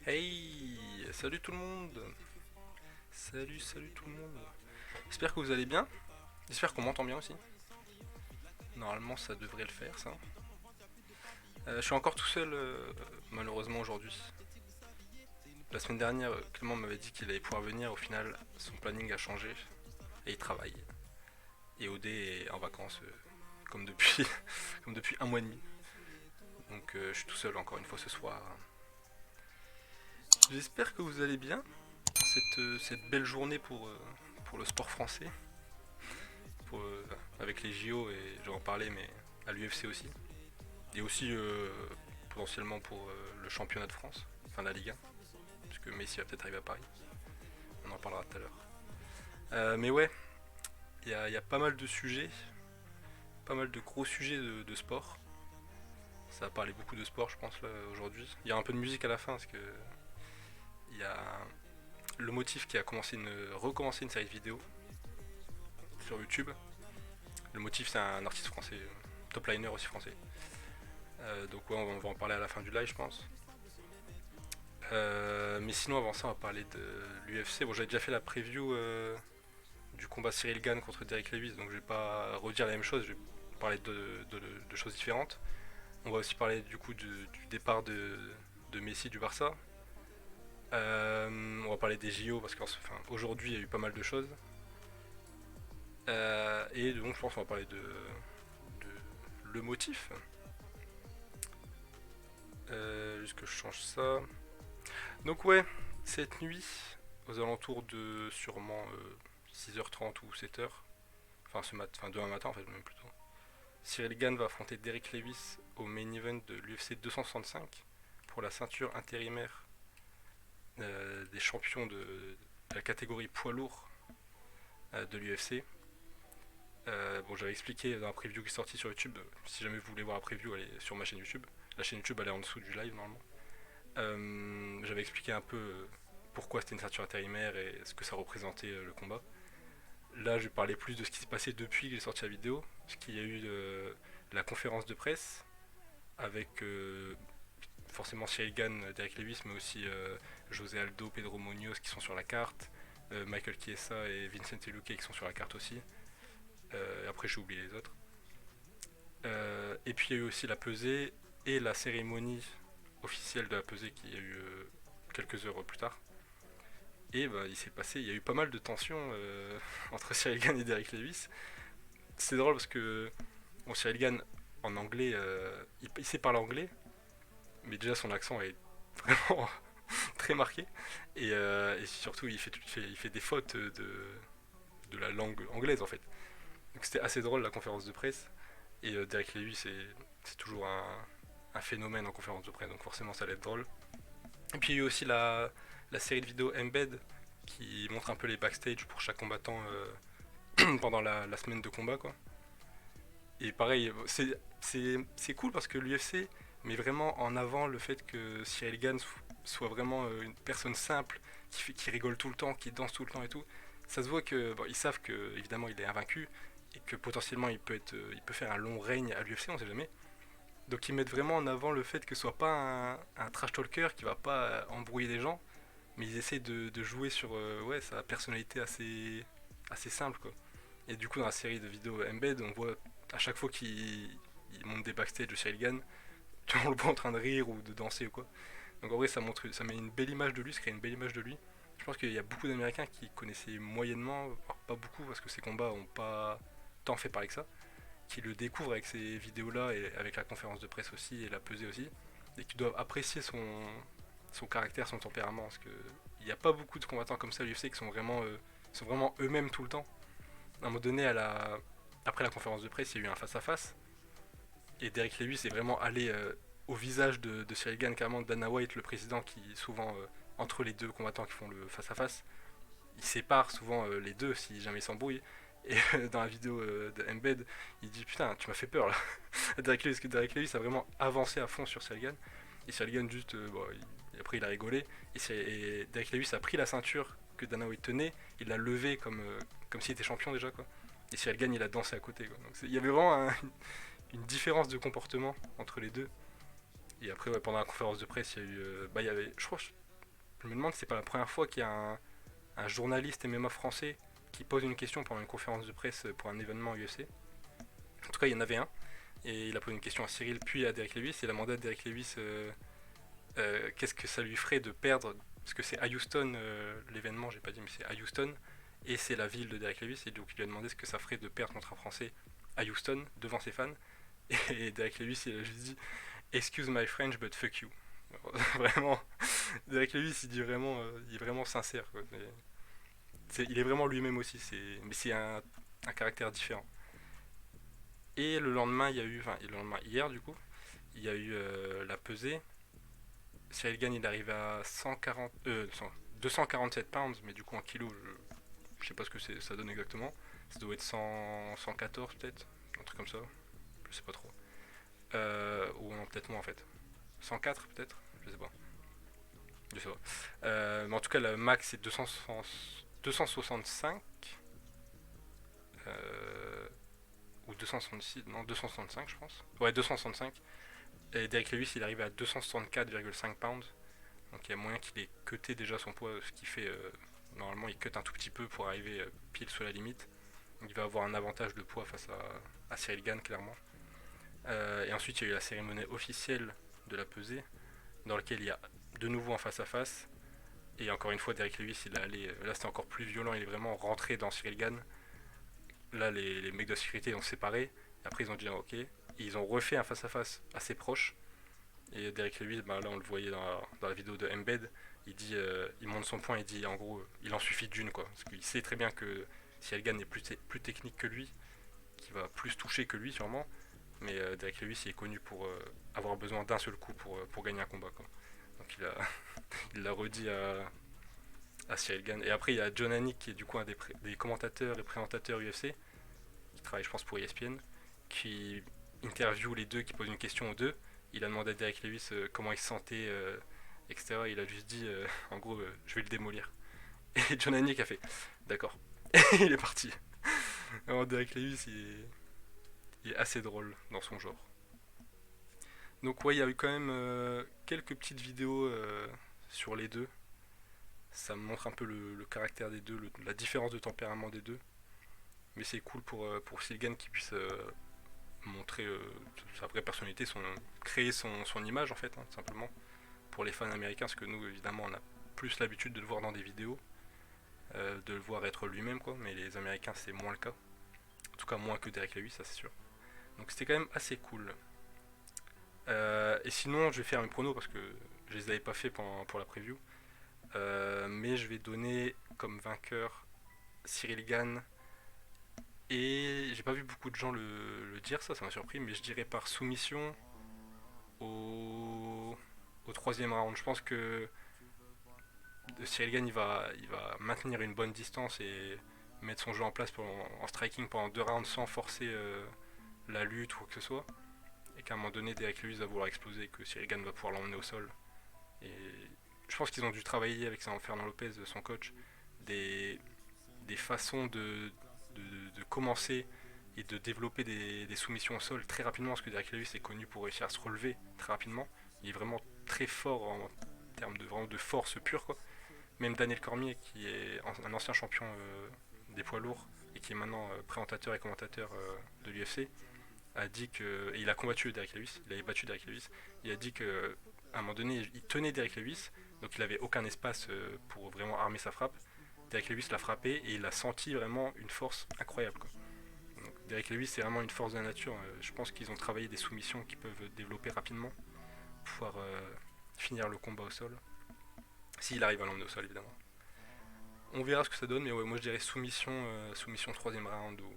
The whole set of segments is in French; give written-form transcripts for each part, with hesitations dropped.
Hey, salut tout le monde. Salut tout le monde. J'espère que vous allez bien. J'espère qu'on m'entend bien aussi. Normalement, ça devrait le faire, ça. Je suis encore tout seul, malheureusement aujourd'hui. La semaine dernière, Clément m'avait dit qu'il allait pouvoir venir. Au final, son planning a changé et il travaille. Et OD est en vacances, comme depuis, comme depuis un mois et demi. Donc, je suis tout seul encore une fois ce soir. J'espère que vous allez bien. Cette belle journée pour le sport français. Pour, avec les JO, et je vais en parler, mais à l'UFC aussi. Et aussi potentiellement pour le championnat de France, enfin la Ligue 1, puisque Messi va peut-être arriver à Paris. On en parlera tout à l'heure. Mais ouais, il y a pas mal de sujets, pas mal de gros sujets de sport. Ça va parler beaucoup de sport, je pense, là, aujourd'hui. Il y a un peu de musique à la fin, parce que il y a le motif qui a recommencé une série de vidéos sur YouTube. Le motif, c'est un artiste français, top liner aussi français. Donc ouais, on va en parler à la fin du live, je pense. Mais sinon, avant ça, on va parler de l'UFC. Bon, j'avais déjà fait la preview du combat Cyril Gane contre Derek Lewis, donc je vais pas redire la même chose, je vais parler de choses différentes. On va aussi parler du coup du départ de Messi du Barça. On va parler des JO parce qu'aujourd'hui il y a eu pas mal de choses. Et donc je pense qu'on va parler de le motif. Juste que je change ça. Donc ouais, cette nuit, aux alentours de sûrement 6h30 ou 7h, enfin demain matin en fait, même plutôt. Cyril Gane va affronter Derek Lewis au main event de l'UFC 265 pour la ceinture intérimaire des champions de la catégorie poids lourd de l'UFC. Bon, j'avais expliqué dans un preview qui est sorti sur YouTube. Si jamais vous voulez voir la preview, elle est sur ma chaîne YouTube. La chaîne YouTube, elle est en dessous du live normalement. J'avais expliqué un peu pourquoi c'était une ceinture intérimaire et ce que ça représentait le combat. Là, je vais parler plus de ce qui s'est passé depuis que j'ai sorti la vidéo. Parce qu'il y a eu la conférence de presse avec forcément Cyril Gane, Derek Lewis, mais aussi José Aldo, Pedro Munoz qui sont sur la carte, Michael Chiesa et Vincent Luque qui sont sur la carte aussi. Après, j'ai oublié les autres. Et puis, il y a eu aussi la pesée et la cérémonie officielle de la pesée qui a eu quelques heures plus tard. Et bah, il y a eu pas mal de tensions entre Cyril Gane et Derek Lewis. C'est drôle parce que bon, Cyril Gane en anglais, il sait parler anglais, mais déjà son accent est vraiment très marqué. Et surtout, il fait des fautes de la langue anglaise en fait. Donc c'était assez drôle la conférence de presse. Et Derek Lewis, c'est toujours un phénomène en conférence de presse, donc forcément ça allait être drôle. Et puis il y a eu aussi la série de vidéos Embed qui montre un peu les backstage pour chaque combattant pendant la semaine de combat quoi. Et pareil, c'est cool parce que l'UFC met vraiment en avant le fait que Cyril Gane soit vraiment une personne simple, qui rigole tout le temps, qui danse tout le temps et tout. Ça se voit que bon, ils savent que évidemment il est invaincu et que potentiellement il peut faire un long règne à l'UFC, on sait jamais. Donc ils mettent vraiment en avant le fait que ce soit pas un trash talker qui va pas embrouiller les gens, mais ils essaient de jouer sur ouais, sa personnalité assez simple quoi. Et du coup dans la série de vidéos Embed, on voit à chaque fois qu'il monte des backstage de Cyril Gane, on le voit en train de rire ou de danser ou quoi. Donc en vrai ça met une belle image de lui, ça crée une belle image de lui. Je pense qu'il y a beaucoup d'Américains qui connaissaient moyennement, alors pas beaucoup parce que ces combats ont pas tant fait parler que ça, qui le découvrent avec ces vidéos là et avec la conférence de presse aussi et la pesée aussi, et qui doivent apprécier son caractère, son tempérament, parce que il n'y a pas beaucoup de combattants comme ça à l'UFC qui sont vraiment eux-mêmes tout le temps. À un moment donné, après la conférence de presse, il y a eu un face-à-face. Et Derek Lewis est vraiment allé au visage de Cyril Gane, carrément Dana White, le président, qui souvent, entre les deux combattants qui font le face-à-face, il sépare souvent les deux si jamais ils s'embrouillent. Et dans la vidéo de Embed, il dit putain, tu m'as fait peur là. Derek Lewis, parce que Derek Lewis a vraiment avancé à fond sur Cyril Gane. Et Cyril Gane, juste, bon, après il a rigolé. Et Derek Lewis a pris la ceinture que Dana White tenait, il l'a levée comme s'il était champion déjà, quoi. Et Cyril Gane, il a dansé à côté, quoi. Donc il y avait vraiment une différence de comportement entre les deux. Et après, ouais, pendant la conférence de presse, il y a eu. Bah, il y avait. Je crois, je me demande si c'est pas la première fois qu'il y a un journaliste MMA français qui pose une question pendant une conférence de presse pour un événement UFC. En tout cas, il y en avait un. Et il a posé une question à Cyril, puis à Derek Lewis. Et il a demandé à Derek Lewis qu'est-ce que ça lui ferait de perdre. Parce que c'est à Houston, l'événement, j'ai pas dit, mais c'est à Houston. Et c'est la ville de Derek Lewis. Et donc, il lui a demandé ce que ça ferait de perdre contre un Français à Houston, devant ses fans. Et Derek Lewis, il a juste dit Excuse my French, but fuck you. Alors, vraiment, Derek Lewis, il est vraiment sincère. Quoi. Il est vraiment lui-même aussi, mais c'est un caractère différent. Et le lendemain, il y a eu, enfin, le lendemain, hier du coup, il y a eu la pesée. Cyril Gane, il arrive à 140, 247 pounds, mais du coup en kilos, je sais pas ce que ça donne exactement. Ça doit être 114 peut-être, un truc comme ça, je sais pas trop. Ou non, peut-être moins en fait. 104 peut-être, je sais pas. Je sais pas. Mais en tout cas, le max c'est 265 euh, ou 266, non 265 je pense. Ouais, 265. Et Derek Lewis il arrive à 264,5 pounds. Donc il y a moyen qu'il ait cuté déjà son poids, ce qui fait normalement il cut un tout petit peu pour arriver pile sur la limite. Donc il va avoir un avantage de poids face à Cyril Gane clairement. Et ensuite il y a eu la cérémonie officielle de la pesée dans laquelle il y a de nouveau un face à face. Et encore une fois Derek Lewis il est allé, là c'était encore plus violent, il est vraiment rentré dans Cyril Gane. Là les mecs de sécurité ont séparé. Après ils ont dit ok. Et ils ont refait un face à face assez proche. Et Derek Lewis, bah, là on le voyait dans la vidéo de Embed, il monte son point, il dit en gros, il en suffit d'une quoi. Parce qu'il sait très bien que si Elgan est plus technique que lui, qu'il va plus toucher que lui sûrement, mais Derek Lewis il est connu pour avoir besoin d'un seul coup pour gagner un combat quoi. Donc il l'a redit à Cyril Gane. Et après il y a John Anik qui est du coup un des commentateurs et présentateurs UFC, qui travaille je pense pour ESPN, qui interviewe les deux, qui pose une question aux deux. Il a demandé à Derek Lewis comment il se sentait, etc. Il a juste dit, en gros, je vais le démolir. Et John Anik a fait, d'accord. Et il est parti. Alors Derek Lewis, il est assez drôle dans son genre. Donc ouais, il y a eu quand même quelques petites vidéos sur les deux. Ça me montre un peu le caractère des deux, la différence de tempérament des deux. Mais c'est cool pour Silgan qui puisse montrer sa vraie personnalité, créer son image en fait, hein, tout simplement, pour les fans américains, parce que nous évidemment on a plus l'habitude de le voir dans des vidéos, de le voir être lui-même quoi, mais les Américains c'est moins le cas, en tout cas moins que Derek Lewis, ça c'est sûr. Donc c'était quand même assez cool. Et sinon je vais faire mes pronos parce que je les avais pas fait pour la preview, mais je vais donner comme vainqueur Cyril Gane. Et j'ai pas vu beaucoup de gens le dire, ça m'a surpris, mais je dirais par soumission au troisième round. Je pense que Cyril Gane il va maintenir une bonne distance et mettre son jeu en place en striking pendant 2 rounds sans forcer la lutte ou quoi que ce soit. Et qu'à un moment donné, Derek Lewis va vouloir exploser et que Cyril Gane va pouvoir l'emmener au sol. Et je pense qu'ils ont dû travailler avec Fernand Lopez, son coach, des, des façons de commencer et de développer des soumissions au sol très rapidement, parce que Derek Lewis est connu pour réussir à se relever très rapidement. Il est vraiment très fort en termes vraiment de force pure quoi. Même Daniel Cormier, qui est un ancien champion des poids lourds et qui est maintenant présentateur et commentateur de l'UFC, a dit que, et il a combattu Derek Lewis, il avait battu Derek Lewis, il a dit que à un moment donné, il tenait Derek Lewis, donc il avait aucun espace pour vraiment armer sa frappe. Derek Lewis l'a frappé et il a senti vraiment une force incroyable quoi. Donc, Derek Lewis c'est vraiment une force de la nature. Je pense qu'ils ont travaillé des soumissions qui peuvent développer rapidement pour pouvoir finir le combat au sol. S'il arrive à l'emmener au sol évidemment. On verra ce que ça donne, mais ouais, moi je dirais soumission troisième round ou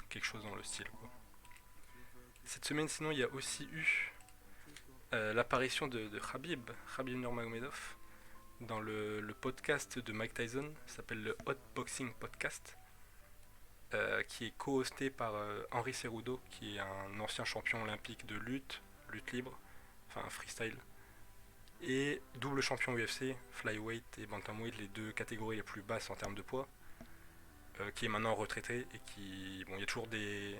quelque chose dans le style quoi. Cette semaine sinon il y a aussi eu l'apparition de Khabib Nurmagomedov, dans le podcast de Mike Tyson, ça s'appelle le Hot Boxing Podcast, qui est co-hosté par Henry Cerudo, qui est un ancien champion olympique de lutte libre, enfin freestyle, et double champion UFC, flyweight et bantamweight, les deux catégories les plus basses en termes de poids, qui est maintenant retraité et qui, bon, il y a toujours des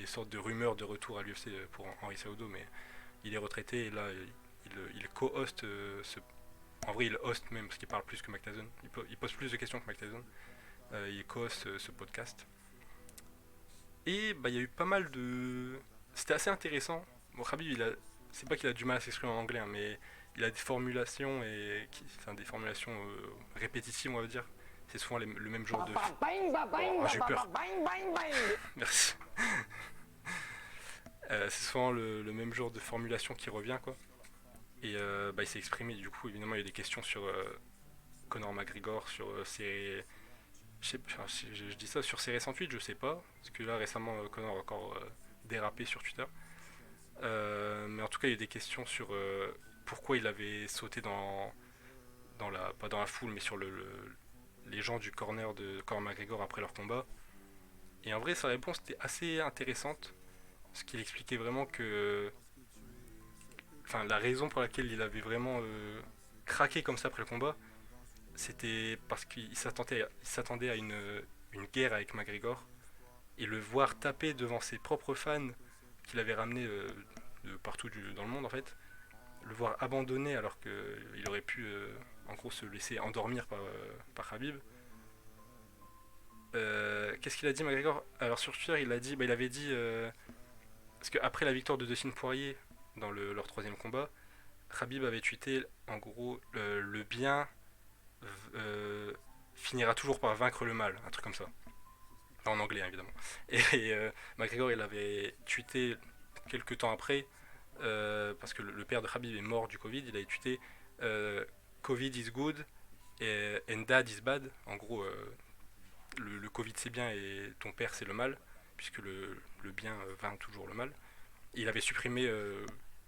sortes de rumeurs de retour à l'UFC pour Henry Cerudo, mais il est retraité et là il co-host en vrai il host même parce qu'il parle plus que Mike Tyson. Il pose plus de questions que Mike Tyson. Il co-host ce podcast. Et bah il y a eu pas mal de... C'était assez intéressant. Bon Khabib c'est pas qu'il a du mal à s'exprimer en anglais hein, mais il a des formulations enfin des formulations répétitives on va dire. C'est souvent le même genre de... Oh, j'ai eu peur. Merci. C'est souvent le même genre de formulation qui revient quoi. Et bah, il s'est exprimé du coup évidemment il y a des questions sur Conor McGregor, sur ses... Je dis ça sur ses récents tweets, je sais pas. Parce que là récemment Conor a encore dérapé sur Twitter. Mais en tout cas il y a des questions sur pourquoi il avait sauté dans la... pas dans la foule mais sur les gens du corner de Conor McGregor après leur combat. Et en vrai sa réponse était assez intéressante. Parce qu'il expliquait vraiment que enfin la raison pour laquelle il avait vraiment craqué comme ça après le combat, c'était parce qu'il s'attendait à une guerre avec McGregor et le voir taper devant ses propres fans qu'il avait ramenés de partout dans le monde en fait, le voir abandonner alors qu'il aurait pu en gros se laisser endormir par Khabib. Qu'est-ce qu'il a dit McGregor? Alors sur Twitter il avait dit parce qu'après la victoire de Dustin Poirier dans leur troisième combat, Khabib avait tweeté en gros le bien euh, finira toujours par vaincre le mal, un truc comme ça. En anglais hein, évidemment. Et McGregor il avait tweeté quelques temps après, parce que le père de Khabib est mort du Covid, il avait tweeté Covid is good and dad is bad. En gros, le Covid c'est bien et ton père c'est le mal, puisque le bien vainc toujours le mal. Et il avait supprimé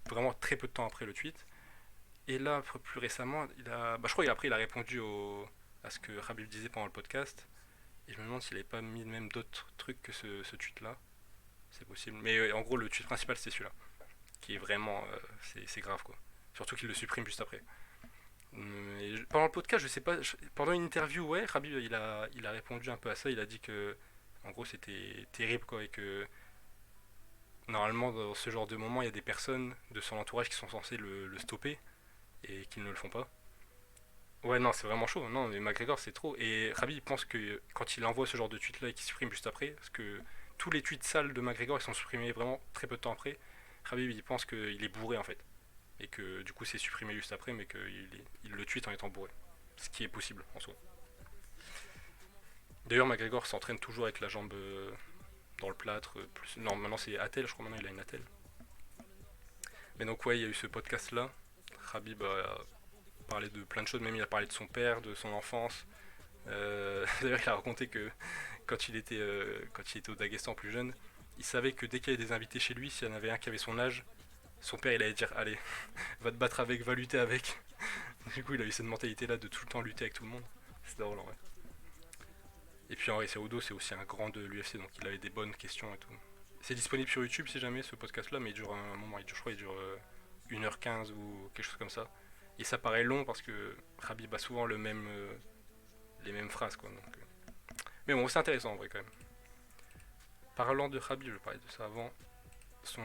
vraiment très peu de temps après le tweet. Et là, plus récemment, je crois qu'après il a répondu à ce que Khabib disait pendant le podcast. Et je me demande s'il n'avait pas mis même d'autres trucs que ce tweet-là. C'est possible. Mais en gros, le tweet principal, c'est celui-là. Qui est vraiment... c'est grave, quoi. Surtout qu'il le supprime juste après. Pendant le podcast, je sais pas... Pendant une interview, ouais, Khabib, il a répondu un peu à ça. Il a dit que... En gros, c'était terrible, quoi. Et que... Normalement, dans ce genre de moment, il y a des personnes de son entourage qui sont censées le stopper. Et qui ne le font pas. Ouais, non, c'est vraiment chaud. Non, mais McGregor, c'est trop. Et Khabib, il pense que quand il envoie ce genre de tweet là et qu'il supprime juste après, parce que tous les tweets sales de McGregor ils sont supprimés vraiment très peu de temps après, Khabib il pense qu'il est bourré en fait. Et que du coup c'est supprimé juste après, mais qu'il le tweet en étant bourré. Ce qui est possible en soi. D'ailleurs, McGregor s'entraîne toujours avec la jambe dans le plâtre. Non, maintenant c'est attelle, je crois maintenant il a une attelle. Mais donc, ouais, il y a eu ce podcast là. Khabib a parlé de plein de choses, même il a parlé de son père, de son enfance. D'ailleurs, il a raconté que quand il était au Daghestan plus jeune, il savait que dès qu'il y avait des invités chez lui, s'il y en avait un qui avait son âge, son père il allait dire allez, va te battre avec, va lutter avec. Du coup, il a eu cette mentalité là de tout le temps lutter avec tout le monde. C'est drôle en vrai. Et puis Henri Cejudo, c'est aussi un grand de l'UFC, donc il avait des bonnes questions et tout. C'est disponible sur YouTube si jamais ce podcast là, mais il dure un moment, je crois il dure 1h15 ou quelque chose comme ça. Et ça paraît long parce que Khabib a souvent les mêmes phrases quoi. Donc, mais bon, c'est intéressant en vrai quand même. Parlant de Khabib, je parlais de ça avant, son,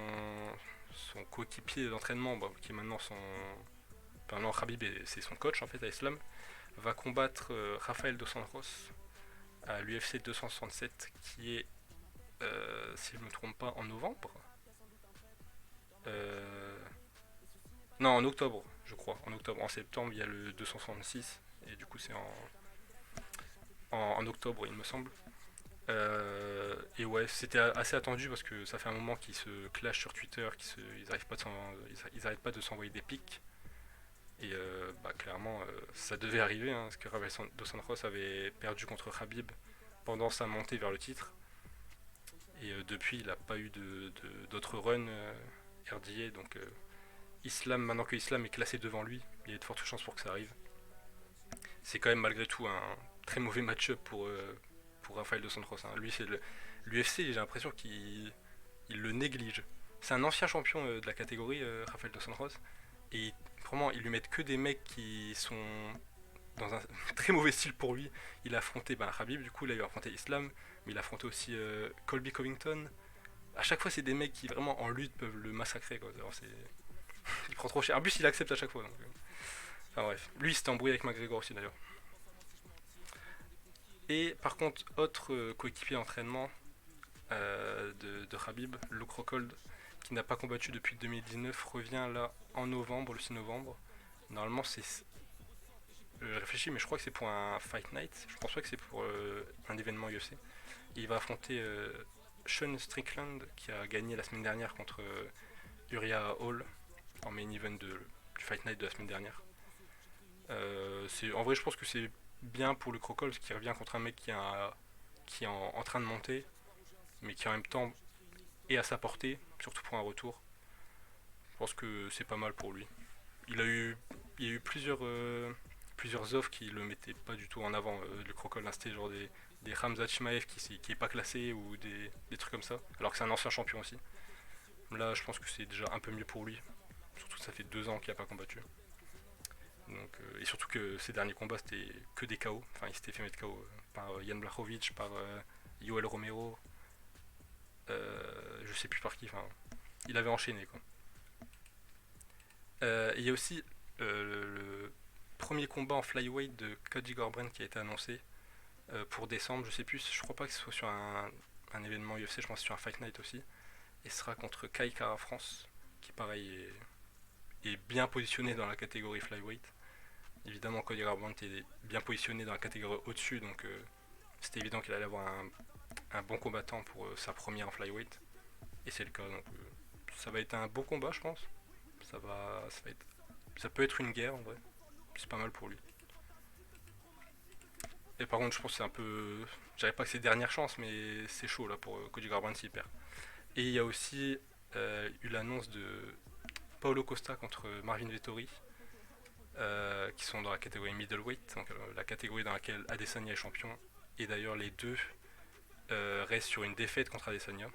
son coéquipier d'entraînement, qui est maintenant son. Enfin, non, Khabib, c'est son coach en fait à Islam, va combattre Rafael Dos Anjos à l'UFC 267 qui est, si je ne me trompe pas, en novembre. Euh, non, en octobre, je crois. En octobre, en septembre, il y a le 266 et du coup c'est en octobre, il me semble. Et ouais, c'était assez attendu parce que ça fait un moment qu'ils se clashent sur Twitter, ils n'arrêtent pas ils arrêtent pas de s'envoyer des pics. Et clairement, ça devait arriver, hein, parce que Rafael Dos Anjos avait perdu contre Khabib pendant sa montée vers le titre. Et depuis, il n'a pas eu d'autres runs RDA. Donc Islam, maintenant que Islam est classé devant lui, il y a de fortes chances pour que ça arrive. C'est quand même malgré tout un très mauvais match-up pour Rafael Dos Anjos. Hein. Lui, c'est l'UFC, j'ai l'impression qu'il le néglige. C'est un ancien champion de la catégorie, Rafael Dos Anjos, et vraiment, ils lui mettent que des mecs qui sont dans un très mauvais style pour lui. Il a affronté Khabib, du coup, il a affronté Islam, mais il a affronté aussi Colby Covington. À chaque fois, c'est des mecs qui vraiment en lutte peuvent le massacrer. Quoi. Il prend trop cher. En plus, il accepte à chaque fois. Donc, enfin bref. Lui, il s'était embrouillé avec McGregor aussi d'ailleurs. Et par contre, autre coéquipier d'entraînement de Khabib, Luke Rockhold, qui n'a pas combattu depuis 2019, revient là en novembre, le 6 novembre. Normalement, c'est. Je réfléchis, mais je crois que c'est pour un Fight Night. Je pense pas que c'est pour un événement UFC. Il va affronter Sean Strickland, qui a gagné la semaine dernière contre Uriah Hall en main event du Fight Night de la semaine dernière. En vrai, je pense que c'est bien pour le Crocol, qui revient contre un mec qui est en train de monter, mais qui en même temps est à sa portée, surtout pour un retour. Je pense que c'est pas mal pour lui. Il a eu, il y a eu plusieurs offres qui le mettaient pas du tout en avant. Le Crocol, c'était genre des Khamzat Chimaev qui est pas classé ou des trucs comme ça, alors que c'est un ancien champion aussi. Là, je pense que c'est déjà un peu mieux pour lui. Surtout que ça fait 2 ans qu'il n'a pas combattu. Donc, et surtout que ses derniers combats c'était que des KO. Enfin, il s'était fait mettre KO par Jan Blachowicz, par Yoel Romero, je sais plus par qui. Enfin, il avait enchaîné quoi. Il y a aussi le premier combat en flyweight de Cody Garbrandt qui a été annoncé pour décembre. Je sais plus, je crois pas que ce soit sur un événement UFC, je pense que c'est sur un Fight Night aussi. Et ce sera contre Kai Kara France, qui pareil est bien positionné dans la catégorie flyweight. Évidemment, Cody Garbrandt est bien positionné dans la catégorie au-dessus, donc c'était évident qu'il allait avoir un bon combattant pour sa première en flyweight. Et c'est le cas, donc ça va être un beau combat, je pense. Ça peut être une guerre en vrai. C'est pas mal pour lui. Et par contre, je pense que c'est un peu. Je dirais pas que c'est dernière chance, mais c'est chaud là pour Cody Garbrandt s'il perd. Et il y a aussi eu l'annonce de Paulo Costa contre Marvin Vettori, qui sont dans la catégorie middleweight, donc la catégorie dans laquelle Adesanya est champion. Et d'ailleurs, les deux restent sur une défaite contre Adesanya.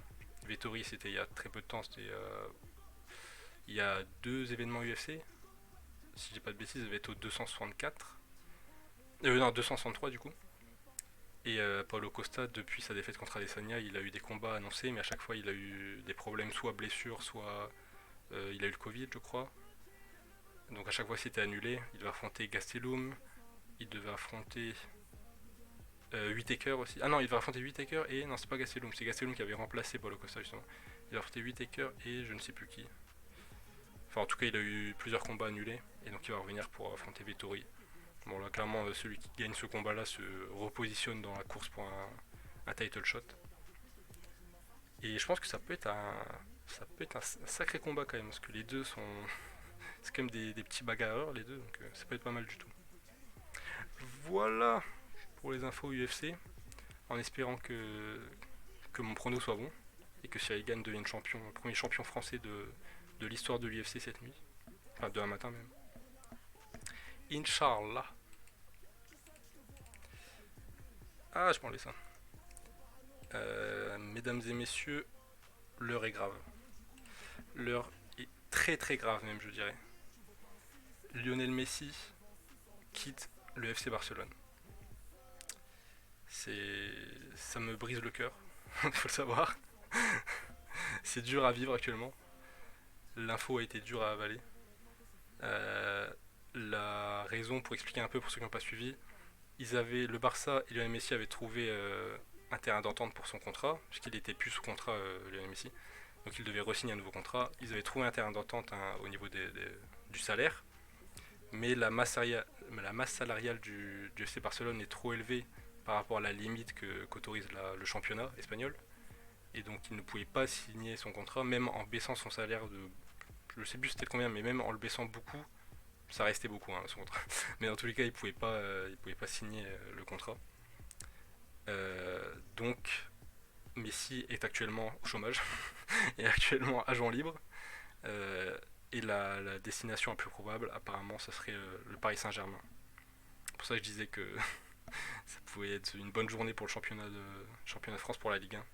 Vettori, c'était il y a très peu de temps, c'était il y a 2 événements UFC. Si je dis pas de bêtises, il devait être au 264. Non, 263 du coup. Et Paulo Costa, depuis sa défaite contre Adesanya, il a eu des combats annoncés, mais à chaque fois il a eu des problèmes, soit blessure, soit il a eu le Covid, je crois. Donc à chaque fois c'était annulé. Il devait affronter Gastelum, il devait affronter Whittaker aussi. Ah non, il devait affronter Whittaker et non, c'est pas Gastelum, c'est Gastelum qui avait remplacé Paulo Costa justement. Il devait affronter Whittaker et je ne sais plus qui. Enfin, en tout cas, il a eu plusieurs combats annulés et donc il va revenir pour affronter Vettori. Bon, là, clairement, celui qui gagne ce combat-là se repositionne dans la course pour un title shot. Et je pense que ça peut être un sacré combat quand même, parce que les deux sont. C'est quand même des petits bagarreurs, les deux, donc ça peut être pas mal du tout. Voilà pour les infos UFC, en espérant que mon prono soit bon et que Cyril Gane devienne champion, le premier champion français de l'histoire de l'UFC cette nuit. Enfin, demain matin même. Inch'Allah. Ah, je m'enlève ça. Mesdames et messieurs, l'heure est grave. L'heure est très très grave même, je dirais. Lionel Messi quitte le FC Barcelone. Ça me brise le cœur, faut le savoir. C'est dur à vivre actuellement. L'info a été dure à avaler. Euh, la raison, pour expliquer un peu pour ceux qui n'ont pas suivi, le Barça et Lionel Messi avaient trouvé un terrain d'entente pour son contrat, puisqu'il était plus sous contrat, Lionel Messi. Donc il devait re-signer un nouveau contrat. Ils avaient trouvé un terrain d'entente au niveau du salaire, mais la masse salariale du FC Barcelone est trop élevée par rapport à la limite qu'autorise le championnat espagnol. Et donc il ne pouvait pas signer son contrat, même en baissant son salaire de. Je ne sais plus c'était combien, mais même en le baissant beaucoup, ça restait beaucoup hein, son contrat. Mais dans tous les cas, il pouvait pas signer le contrat. Donc Messi est actuellement au chômage, est actuellement agent libre. Euh, et la destination la plus probable, apparemment, ce serait le Paris Saint-Germain. C'est pour ça que je disais que ça pouvait être une bonne journée pour le championnat de France pour la Ligue 1.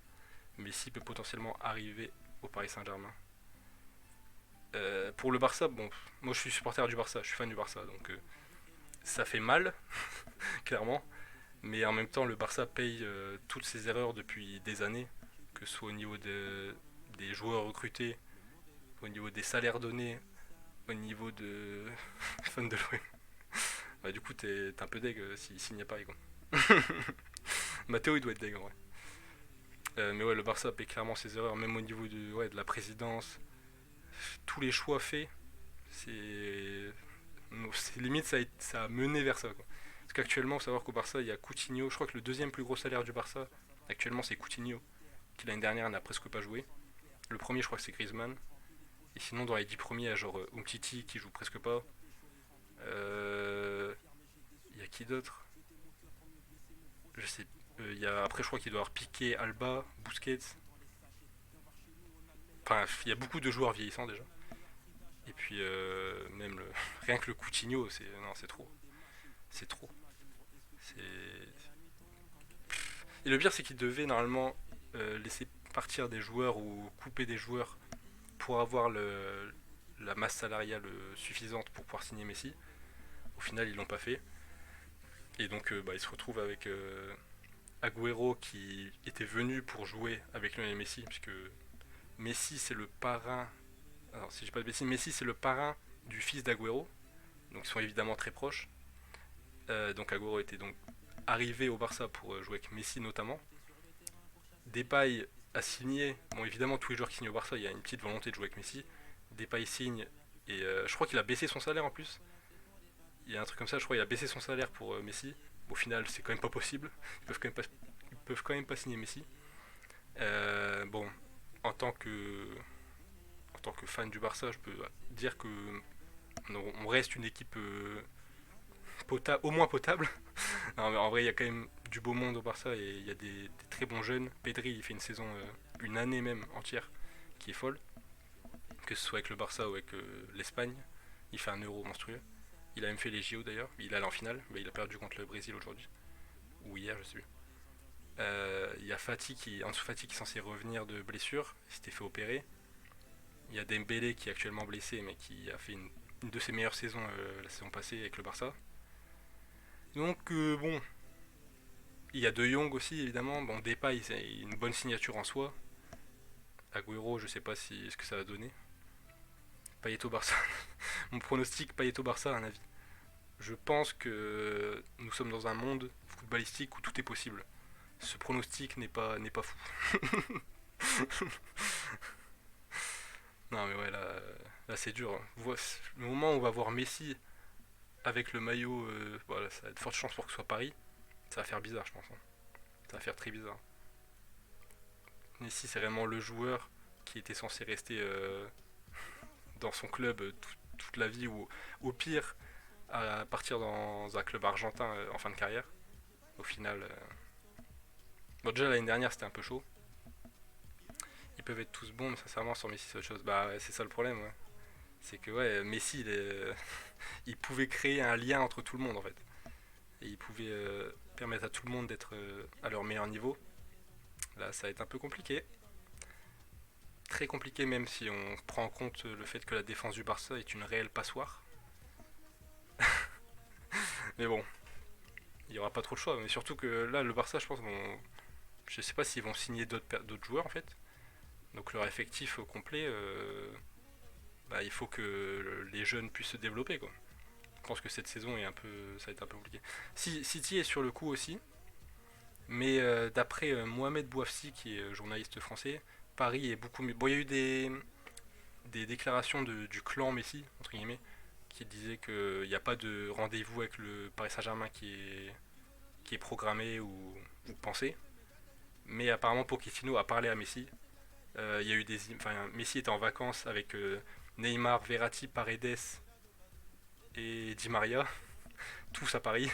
Messi peut potentiellement arriver au Paris Saint-Germain. Pour le Barça, bon, moi je suis supporter du Barça, je suis fan du Barça, donc ça fait mal, clairement. Mais en même temps, le Barça paye toutes ses erreurs depuis des années, que ce soit au niveau des joueurs recrutés, au niveau des salaires donnés, au niveau de fan de l'OM. Bah, du coup, t'es un peu deg s'il signe à Paris, quoi. Matteo, il doit être deg en vrai. Mais ouais, le Barça paie clairement ses erreurs, même au niveau ouais, de la présidence. Tous les choix faits, c'est. C'est limite, ça a mené vers ça, quoi. Parce qu'actuellement, il faut savoir qu'au Barça, il y a Coutinho. Je crois que le deuxième plus gros salaire du Barça, actuellement, c'est Coutinho, qui l'année dernière n'a presque pas joué. Le premier, je crois que c'est Griezmann. Et sinon, dans les 10 premiers, il y a genre Umtiti qui joue presque pas. Euh, Il y a qui d'autre? Je sais. Après, je crois qu'il doit y avoir Piqué, Alba, Busquets. Enfin, il y a beaucoup de joueurs vieillissants déjà. Et puis, même rien que le Coutinho, c'est non, c'est trop. C'est trop. C'est... Et le pire, c'est qu'il devait normalement laisser partir des joueurs ou couper des joueurs pour avoir la masse salariale suffisante pour pouvoir signer Messi. Au final, ils l'ont pas fait. Et donc, bah, il se retrouve avec Agüero qui était venu pour jouer avec Lionel Messi, puisque Messi c'est le parrain. Alors, si j'ai pas de bêtises, Messi c'est le parrain du fils d'Agüero, donc ils sont évidemment très proches. Donc Agüero était donc arrivé au Barça pour jouer avec Messi notamment. Depay a signé. Bon, évidemment, tous les joueurs qui signent au Barça, il y a une petite volonté de jouer avec Messi. Depay signe et je crois qu'il a baissé son salaire en plus. Il y a un truc comme ça, je crois qu'il a baissé son salaire pour Messi. Au final, c'est quand même pas possible. Ils peuvent quand même pas signer Messi. Bon, en tant que en tant que fan du Barça, je peux dire que on reste une équipe au moins potable. Non, mais en vrai, il y a quand même du beau monde au Barça et il y a des très bons jeunes. Pedri, il fait une saison, une année même entière, qui est folle. Que ce soit avec le Barça ou avec l'Espagne, il fait un euro monstrueux. Il a même fait les JO d'ailleurs. Il allé en finale, mais il a perdu contre le Brésil aujourd'hui. Ou hier, je sais plus. Il y a Ansu Fati qui est censé revenir de blessure. Il s'était fait opérer. Il y a Dembélé qui est actuellement blessé, mais qui a fait une de ses meilleures saisons la saison passée avec le Barça. Donc, bon, il y a De Jong aussi, évidemment. Bon, Depay, c'est une bonne signature en soi. Agüero, je sais pas ce que ça va donner. Payet au Barça. Mon pronostic, Payet au Barça, un avis. Je pense que nous sommes dans un monde footballistique où tout est possible. Ce pronostic n'est pas fou. Non, mais ouais, là c'est dur, hein. Le moment où on va voir Messi avec le maillot, voilà, ça a de fortes chances pour que ce soit Paris. Ça va faire bizarre, je pense, hein. Ça va faire très bizarre. Messi, c'est vraiment le joueur qui était censé rester dans son club toute la vie, ou au pire, à partir dans un club argentin en fin de carrière. Au final, bon, déjà l'année dernière c'était un peu chaud. Ils peuvent être tous bons, mais sincèrement, sur Messi, c'est autre chose. Bah, ouais, c'est ça le problème, ouais. C'est que, ouais, Messi, il pouvait créer un lien entre tout le monde, en fait. Et il pouvait permettre à tout le monde d'être à leur meilleur niveau. Là, ça va être un peu compliqué. Très compliqué, même si on prend en compte le fait que la défense du Barça est une réelle passoire. Mais bon, il n'y aura pas trop de choix. Mais surtout que là, le Barça, je pense, je sais pas s'ils vont signer d'autres joueurs, en fait. Donc leur effectif au complet, bah, il faut que les jeunes puissent se développer, quoi. Je pense que cette saison ça va être un peu compliqué. Si, City est sur le coup aussi, mais d'après Mohamed Bouafsi, qui est journaliste français, Paris est beaucoup mieux. Bon, il y a eu des déclarations du clan Messi, entre guillemets, qui disaient qu'il n'y a pas de rendez-vous avec le Paris Saint-Germain qui est programmé ou pensé. Mais apparemment, Pochettino a parlé à Messi. Il y a eu enfin, Messi était en vacances avec Neymar, Verratti, Paredes et Di Maria, tous à Paris.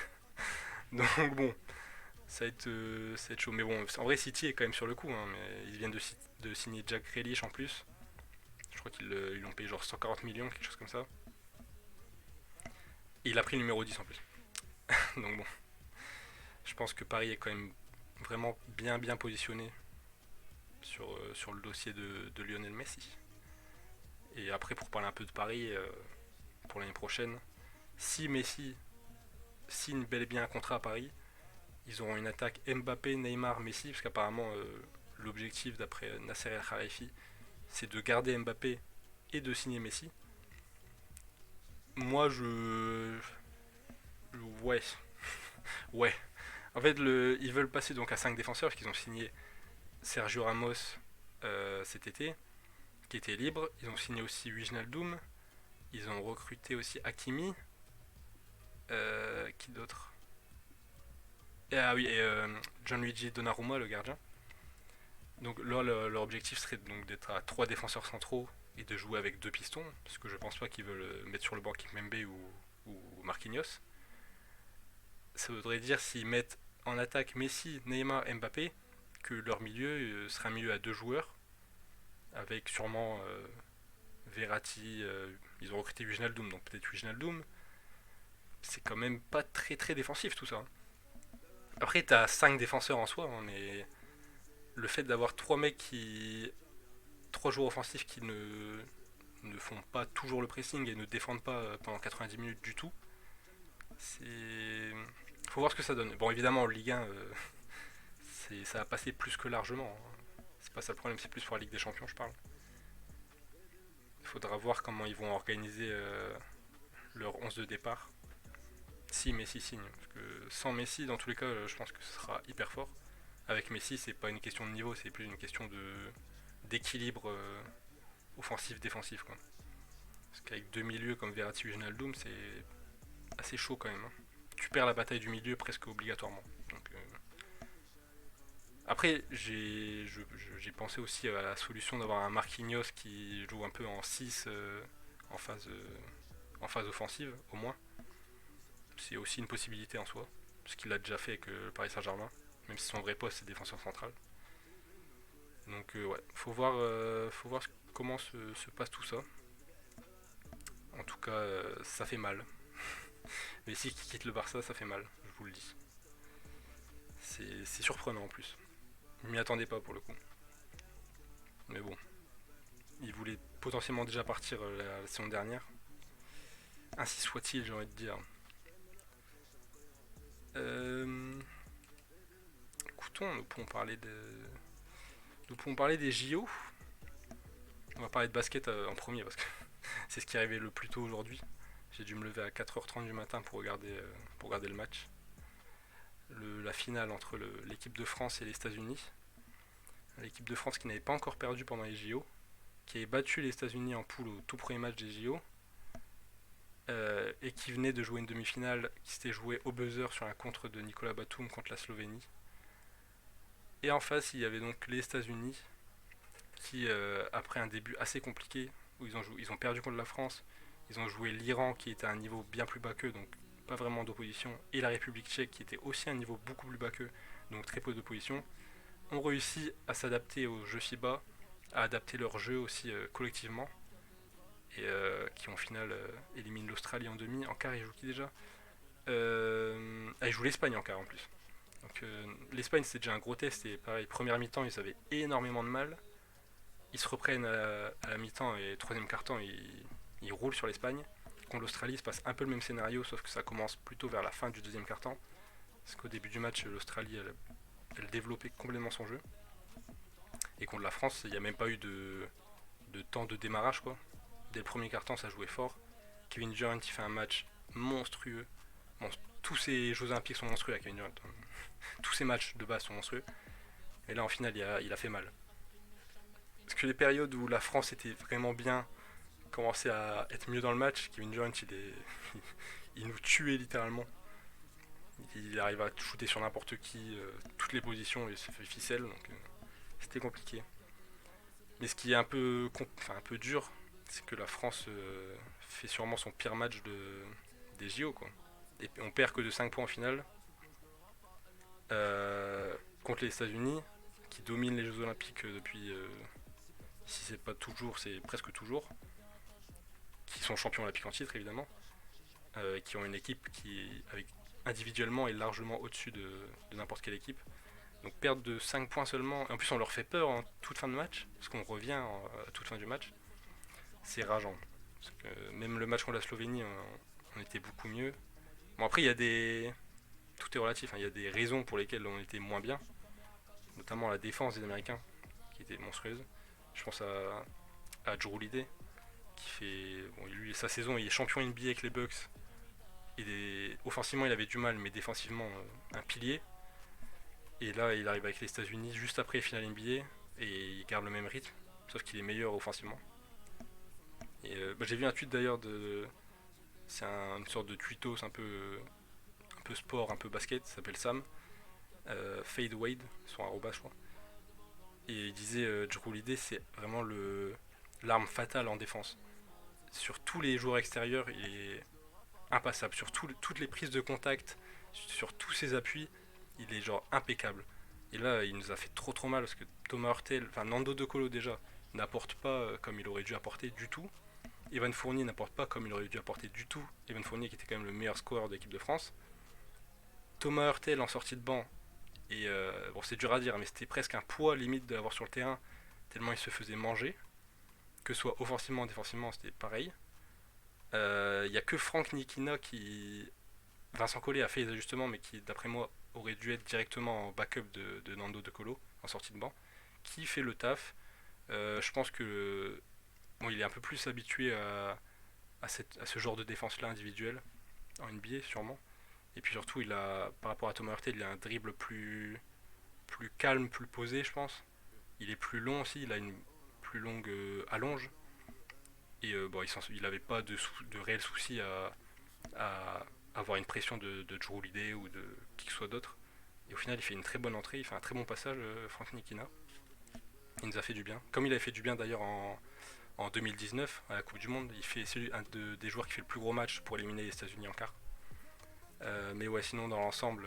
Donc bon, ça va être chaud. Mais bon, en vrai, City est quand même sur le coup, hein, mais ils viennent de signer Jack Grealish en plus. Je crois ils l'ont payé genre 140 millions, quelque chose comme ça. Et il a pris le numéro 10 en plus. Donc bon, je pense que Paris est quand même vraiment bien positionné sur le dossier de Lionel Messi. Et après, pour parler un peu de Paris, pour l'année prochaine, si Messi signe bel et bien un contrat à Paris, ils auront une attaque Mbappé, Neymar, Messi, parce qu'apparemment l'objectif d'après Nasser El Khalifi, c'est de garder Mbappé et de signer Messi. moi, ouais, ouais. En fait, ils veulent passer donc à 5 défenseurs parce qu'ils ont signé Sergio Ramos cet été, qui était libre. Ils ont signé aussi Wijnaldum. Ils ont recruté aussi Hakimi. Qui d'autre? Ah oui, et Gianluigi Donnarumma, le gardien. Donc là, leur objectif serait donc d'être à 3 défenseurs centraux et de jouer avec 2 pistons, parce que je pense pas qu'ils veulent mettre sur le banc Kimpembe ou Marquinhos. Ça voudrait dire s'ils mettent en attaque Messi, Neymar, Mbappé, que leur milieu sera un milieu à 2 joueurs, avec sûrement Verratti, ils ont recruté Wijnaldum, donc peut-être Wijnaldum. C'est quand même pas très très défensif tout ça. Après, t'as 5 défenseurs en soi, hein, mais le fait d'avoir 3 joueurs offensifs qui ne font pas toujours le pressing et ne défendent pas pendant 90 minutes du tout, c'est. Faut voir ce que ça donne. Bon, évidemment, en Ligue 1, ça va passer plus que largement, hein. C'est pas ça le problème, c'est plus pour la Ligue des Champions, je parle. Il faudra voir comment ils vont organiser leur 11 de départ. Si Messi signe. Parce que sans Messi, dans tous les cas, je pense que ce sera hyper fort. Avec Messi, c'est pas une question de niveau, c'est plus une question d'équilibre offensif-défensif, quoi. Parce qu'avec deux milieux comme Verratti et Wijnaldum, c'est assez chaud quand même, hein. Tu perds la bataille du milieu presque obligatoirement. Donc, après, j'ai pensé aussi à la solution d'avoir un Marquinhos qui joue un peu en 6 en, phase, en phase offensive, au moins. C'est aussi une possibilité en soi, ce qu'il a déjà fait avec le Paris Saint-Germain, même si son vrai poste c'est défenseur central. Donc ouais, faut voir comment se passe tout ça. En tout cas, ça fait mal. Mais si qui quitte le Barça, ça fait mal, je vous le dis. C'est surprenant en plus. Je m'y attendais pas pour le coup. Mais bon, il voulait potentiellement déjà partir la saison dernière. Ainsi soit-il, j'ai envie de dire. Euh, Écoutons, nous pouvons parler des JO. On va parler de basket en premier parce que c'est ce qui est arrivé le plus tôt aujourd'hui. J'ai dû me lever à 4h30 du matin pour regarder le match. La finale entre l'équipe de France et les États-Unis. L'équipe de France qui n'avait pas encore perdu pendant les JO, qui avait battu les États-Unis en poule au tout premier match des JO, et qui venait de jouer une demi-finale qui s'était jouée au buzzer sur un contre de Nicolas Batum contre la Slovénie. Et en face, il y avait donc les États-Unis qui, après un début assez compliqué, où ils ont perdu contre la France, ils ont joué l'Iran qui était à un niveau bien plus bas qu'eux, donc pas vraiment d'opposition, et la République tchèque qui était aussi à un niveau beaucoup plus bas qu'eux, donc très peu d'opposition, ont réussi à s'adapter au jeu FIBA, à adapter leur jeu aussi collectivement, et qui en finale éliminent l'Australie en demi. En quart, ils jouent qui déjà Ils jouent l'Espagne en quart en plus. Donc l'Espagne c'était déjà un gros test, et pareil, première mi-temps ils avaient énormément de mal. Ils se reprennent à la mi-temps et troisième quart-temps ils roulent sur l'Espagne. Contre l'Australie, il se passe un peu le même scénario, sauf que ça commence plutôt vers la fin du deuxième quart-temps. Parce qu'au début du match, l'Australie, elle développait complètement son jeu. Et contre la France, il n'y a même pas eu de temps de démarrage, quoi. Dès le premier quart-temps, ça jouait fort. Kevin Durant, il fait un match monstrueux. Bon, tous ces Jeux Olympiques sont monstrueux à Kevin Durant. Tous ces matchs de base sont monstrueux. Et là, en finale, il a fait mal. Parce que les périodes où la France était vraiment bien, commençait à être mieux dans le match, Kevin Durant, il nous tuait littéralement. Il arrive à shooter sur n'importe qui, toutes les positions, et il se fait ficelle, donc c'était compliqué. Mais ce qui est un peu dur, c'est que la France fait sûrement son pire match des JO, quoi. Et on perd que de 5 points en finale contre les États-Unis, qui dominent les Jeux Olympiques depuis, si c'est pas toujours, c'est presque toujours, qui sont champions olympiques en titre évidemment, qui ont une équipe qui, avec, individuellement, est largement au-dessus de n'importe quelle équipe. Donc perdre de 5 points seulement, et en plus on leur fait peur en toute fin de match, parce qu'on revient à toute fin du match, c'est rageant. Parce que même le match contre la Slovénie, on était beaucoup mieux. Bon après il y a des... Tout est relatif, hein. Il y a des raisons pour lesquelles on était moins bien, notamment la défense des Américains, qui était monstrueuse. Je pense à Drew Holiday, Bon, lui, sa saison, il est champion NBA avec les Bucks. Offensivement, il avait du mal, mais défensivement, un pilier. Et là, il arrive avec les États-Unis juste après les finales NBA et il garde le même rythme, sauf qu'il est meilleur offensivement. Et j'ai vu un tweet d'ailleurs de. Une sorte de tweetos un peu sport, un peu basket, ça s'appelle Sam. Fade Wade, son arroba, je crois. Et il disait Jrue Holiday, c'est vraiment l'arme fatale en défense. Sur tous les joueurs extérieurs, il est impassable. Sur toutes les prises de contact, sur tous ses appuis, il est genre impeccable. Et là, il nous a fait trop mal parce que Thomas Hurtel, enfin Nando De Colo déjà, n'apporte pas comme il aurait dû apporter du tout. Evan Fournier n'apporte pas comme il aurait dû apporter du tout. Evan Fournier qui était quand même le meilleur scoreur de l'équipe de France. Thomas Hurtel en sortie de banc. Et bon, c'est dur à dire, mais c'était presque un poids limite de l'avoir sur le terrain, tellement il se faisait manger. Que ce soit offensivement ou défensivement, c'était pareil. Il n'y a que Franck Nikina qui. Vincent Collet a fait les ajustements, mais qui, d'après moi, aurait dû être directement en backup de Nando De Colo, en sortie de banc, qui fait le taf. Je pense que bon, il est un peu plus habitué à ce genre de défense-là individuelle, en NBA sûrement. Et puis surtout, par rapport à Thomas Hurtel, il a un dribble plus calme, plus posé, je pense. Il est plus long aussi, il a une plus longue allonge. Et bon, il n'avait pas de réels soucis à avoir une pression de Jrue Holiday ou de qui que ce soit d'autre. Et au final, il fait une très bonne entrée, il fait un très bon passage, Franck Nikina. Il nous a fait du bien. Comme il avait fait du bien d'ailleurs en 2019 à la Coupe du Monde, c'est des joueurs qui fait le plus gros match pour éliminer les États-Unis en quart. Mais ouais, sinon dans l'ensemble,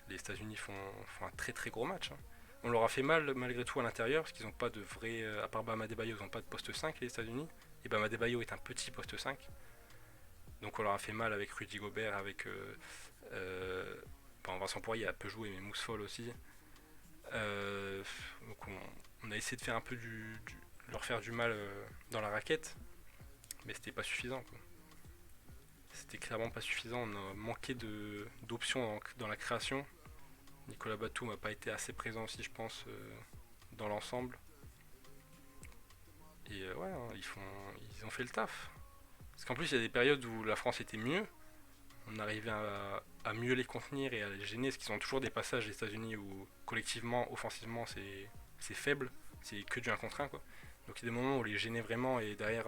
les États-Unis font un très très gros match, hein. On leur a fait mal malgré tout à l'intérieur parce qu'ils n'ont pas de vrai. À part Bam Adebayo, ils n'ont pas de poste 5 les États-Unis. Et Bam Adebayo est un petit poste 5. Donc on leur a fait mal avec Rudy Gobert, avec. Bon, Vincent Poirier a peu joué, mais Mousse Fall aussi. Donc on a essayé de faire un peu leur faire du mal dans la raquette, mais c'était pas suffisant, quoi. C'était clairement pas suffisant. On a manqué d'options dans la création. Nicolas Batum n'a pas été assez présent aussi, je pense, dans l'ensemble. Et ouais, hein, ils ont fait le taf. Parce qu'en plus, il y a des périodes où la France était mieux. On arrivait à mieux les contenir et à les gêner. Parce qu'ils ont toujours des passages, les États-Unis, où collectivement, offensivement, c'est faible. C'est que du 1 contre 1, quoi. Donc il y a des moments où on les gênait vraiment. Et derrière,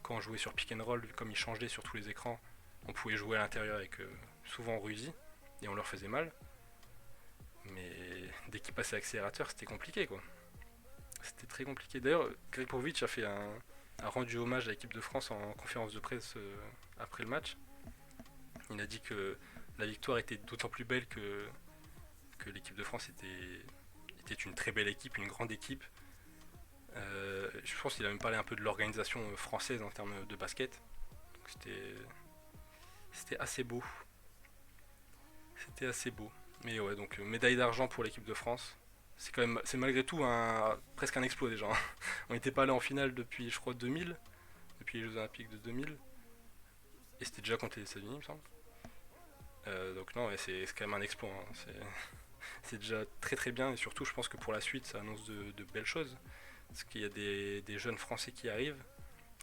quand on jouait sur pick and roll, comme ils changeaient sur tous les écrans, on pouvait jouer à l'intérieur avec souvent Rudy. Et on leur faisait mal. Mais dès qu'il passait accélérateur, c'était compliqué, quoi. C'était très compliqué. D'ailleurs, Greg Popovich a fait un rendu hommage à l'équipe de France en conférence de presse après le match. Il a dit que la victoire était d'autant plus belle que l'équipe de France était une très belle équipe, une grande équipe. Je pense qu'il a même parlé un peu de l'organisation française en termes de basket. Donc c'était assez beau. C'était assez beau. Mais ouais, donc médaille d'argent pour l'équipe de France. C'est malgré tout presque un exploit déjà. On n'était pas allé en finale depuis, je crois, 2000, depuis les Jeux Olympiques de 2000. Et c'était déjà contre les États-Unis, il me semble. Donc non, ouais, c'est quand même un exploit, hein. C'est déjà très très bien. Et surtout, je pense que pour la suite, ça annonce de belles choses. Parce qu'il y a des jeunes Français qui arrivent.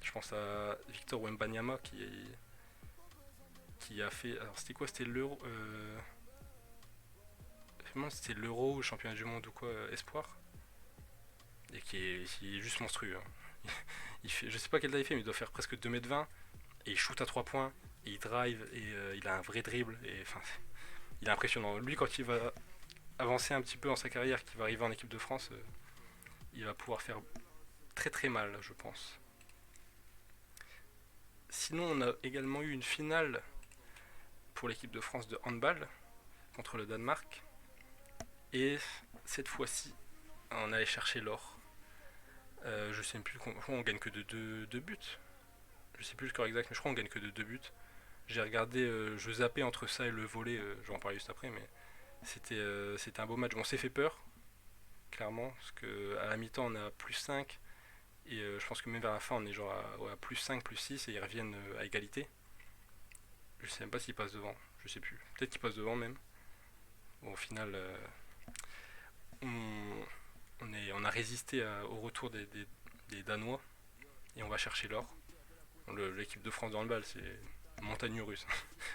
Je pense à Victor Wembanyama qui a fait. Alors c'était quoi? C'était l'Euro. C'était l'Euro ou le championnat du monde ou quoi, espoir. Et qui est juste monstrueux, hein. Je sais pas quelle taille il fait, mais il doit faire presque 2,20 m. Et il shoot à 3 points. Et il drive. Et il a un vrai dribble. Et enfin, il est impressionnant. Lui, quand il va avancer un petit peu dans sa carrière, qu'il va arriver en équipe de France, il va pouvoir faire très très mal, je pense. Sinon, on a également eu une finale pour l'équipe de France de handball contre le Danemark. Et cette fois-ci, on allait chercher l'or. Je sais plus, on gagne que de 2 buts. Je sais plus le score exact, mais je crois qu'on gagne que de 2 buts. J'ai regardé, je zappais entre ça et le volley, je vais en parler juste après, mais c'était un beau match. Bon, on s'est fait peur, clairement, parce qu'à la mi-temps on est à plus 5, et je pense que même vers la fin on est genre à plus 5, plus 6, et ils reviennent à égalité. Je sais même pas s'ils passent devant, je sais plus. Peut-être qu'ils passent devant même. Bon, au final, on a résisté au retour des Danois, et on va chercher l'or. L'équipe de France de handball, c'est montagne russe.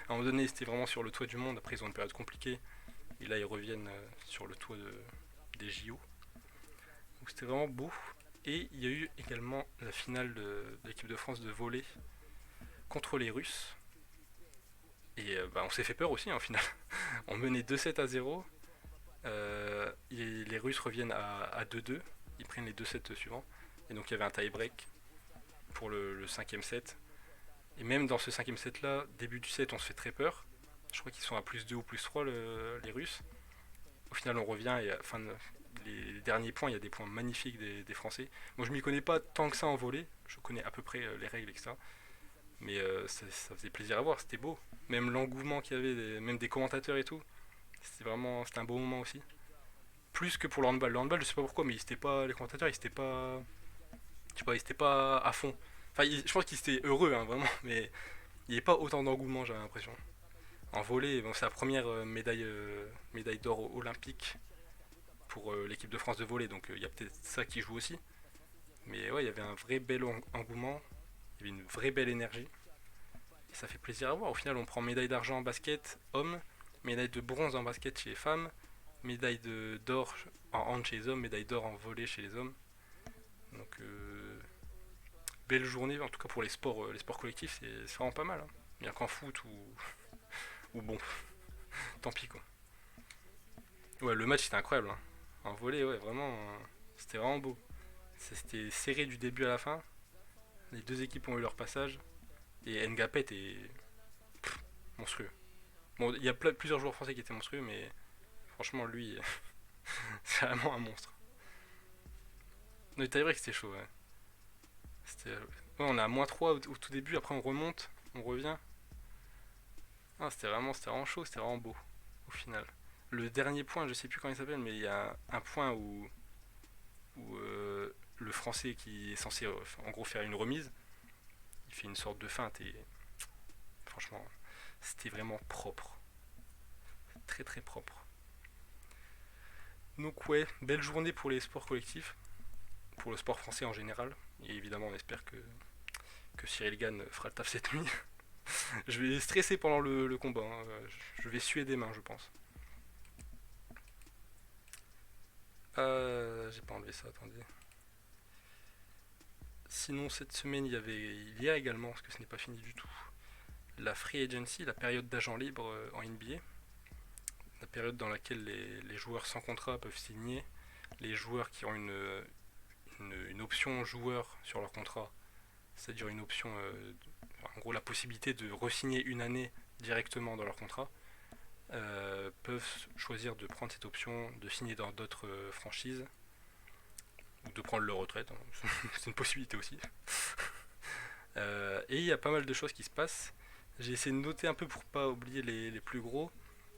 À un moment donné, c'était vraiment sur le toit du monde. Après, ils ont une période compliquée. Et là, ils reviennent sur le toit des JO. Donc, c'était vraiment beau. Et il y a eu également la finale de l'équipe de France de volley contre les Russes. Et on s'est fait peur aussi, en finale. On menait 2-7-0. Les Russes reviennent à 2-2. Ils prennent les 2 sets suivants. Et donc, il y avait un tie-break pour le cinquième set. Et même dans ce cinquième set là, début du set, on se fait très peur. Je crois qu'ils sont à plus 2 ou plus 3 les Russes. Au final, on revient et les derniers points, il y a des points magnifiques des Français. Moi, je m'y connais pas tant que ça en volley. Je connais à peu près les règles, etc. Mais ça faisait plaisir à voir, c'était beau. Même l'engouement qu'il y avait, même des commentateurs et tout. C'était un beau moment aussi. Plus que pour le handball. Le handball, je sais pas pourquoi, mais les commentateurs, ils étaient pas, je sais pas, ils étaient pas à fond. Enfin, je pense qu'ils étaient heureux, hein, vraiment, mais il n'y avait pas autant d'engouement, j'avais l'impression. En volley, bon, c'est la première médaille d'or olympique pour l'équipe de France de volley, donc il y a peut-être ça qui joue aussi. Mais ouais, il y avait un vrai bel engouement, il y avait une vraie belle énergie. Et ça fait plaisir à voir. Au final, on prend médaille d'argent en basket hommes, médaille de bronze en basket chez les femmes, médaille d'or en hand chez les hommes, médaille d'or en volley chez les hommes. Donc belle journée, en tout cas pour les sports collectifs, c'est vraiment pas mal, hein. Bien qu'en foot ou bon, tant pis quoi. Ouais, le match c'était incroyable, hein. En volley, ouais, vraiment, c'était vraiment beau. C'était serré du début à la fin. Les deux équipes ont eu leur passage. Et Ngapet est monstrueux. Bon, il y a plusieurs joueurs français qui étaient monstrueux, mais franchement, lui, c'est vraiment un monstre. Le tie-break, c'était chaud, ouais. Ouais, on est à -3 au tout début, après on remonte, on revient. Ah, c'était vraiment chaud, c'était vraiment beau, au final. Le dernier point, je sais plus comment il s'appelle, mais il y a un point où le français qui est censé en gros faire une remise, il fait une sorte de feinte et franchement, c'était vraiment propre. Très très propre. Donc ouais, belle journée pour les sports collectifs, pour le sport français en général. Et évidemment, on espère que Cyril Gann fera le taf cette nuit. Je vais stresser pendant le combat, hein. Je vais suer des mains, je pense. J'ai pas enlevé ça, attendez. Sinon, cette semaine, il y a également, parce que ce n'est pas fini du tout, la free agency, la période d'agent libre en NBA. La période dans laquelle les joueurs sans contrat peuvent signer, les joueurs qui ont une option joueur sur leur contrat, c'est-à-dire une option, en gros la possibilité de re-signer une année directement dans leur contrat, peuvent choisir de prendre cette option, de signer dans d'autres franchises, ou de prendre leur retraite, hein. C'est une possibilité aussi. Et il y a pas mal de choses qui se passent. J'ai essayé de noter un peu pour pas oublier les plus gros.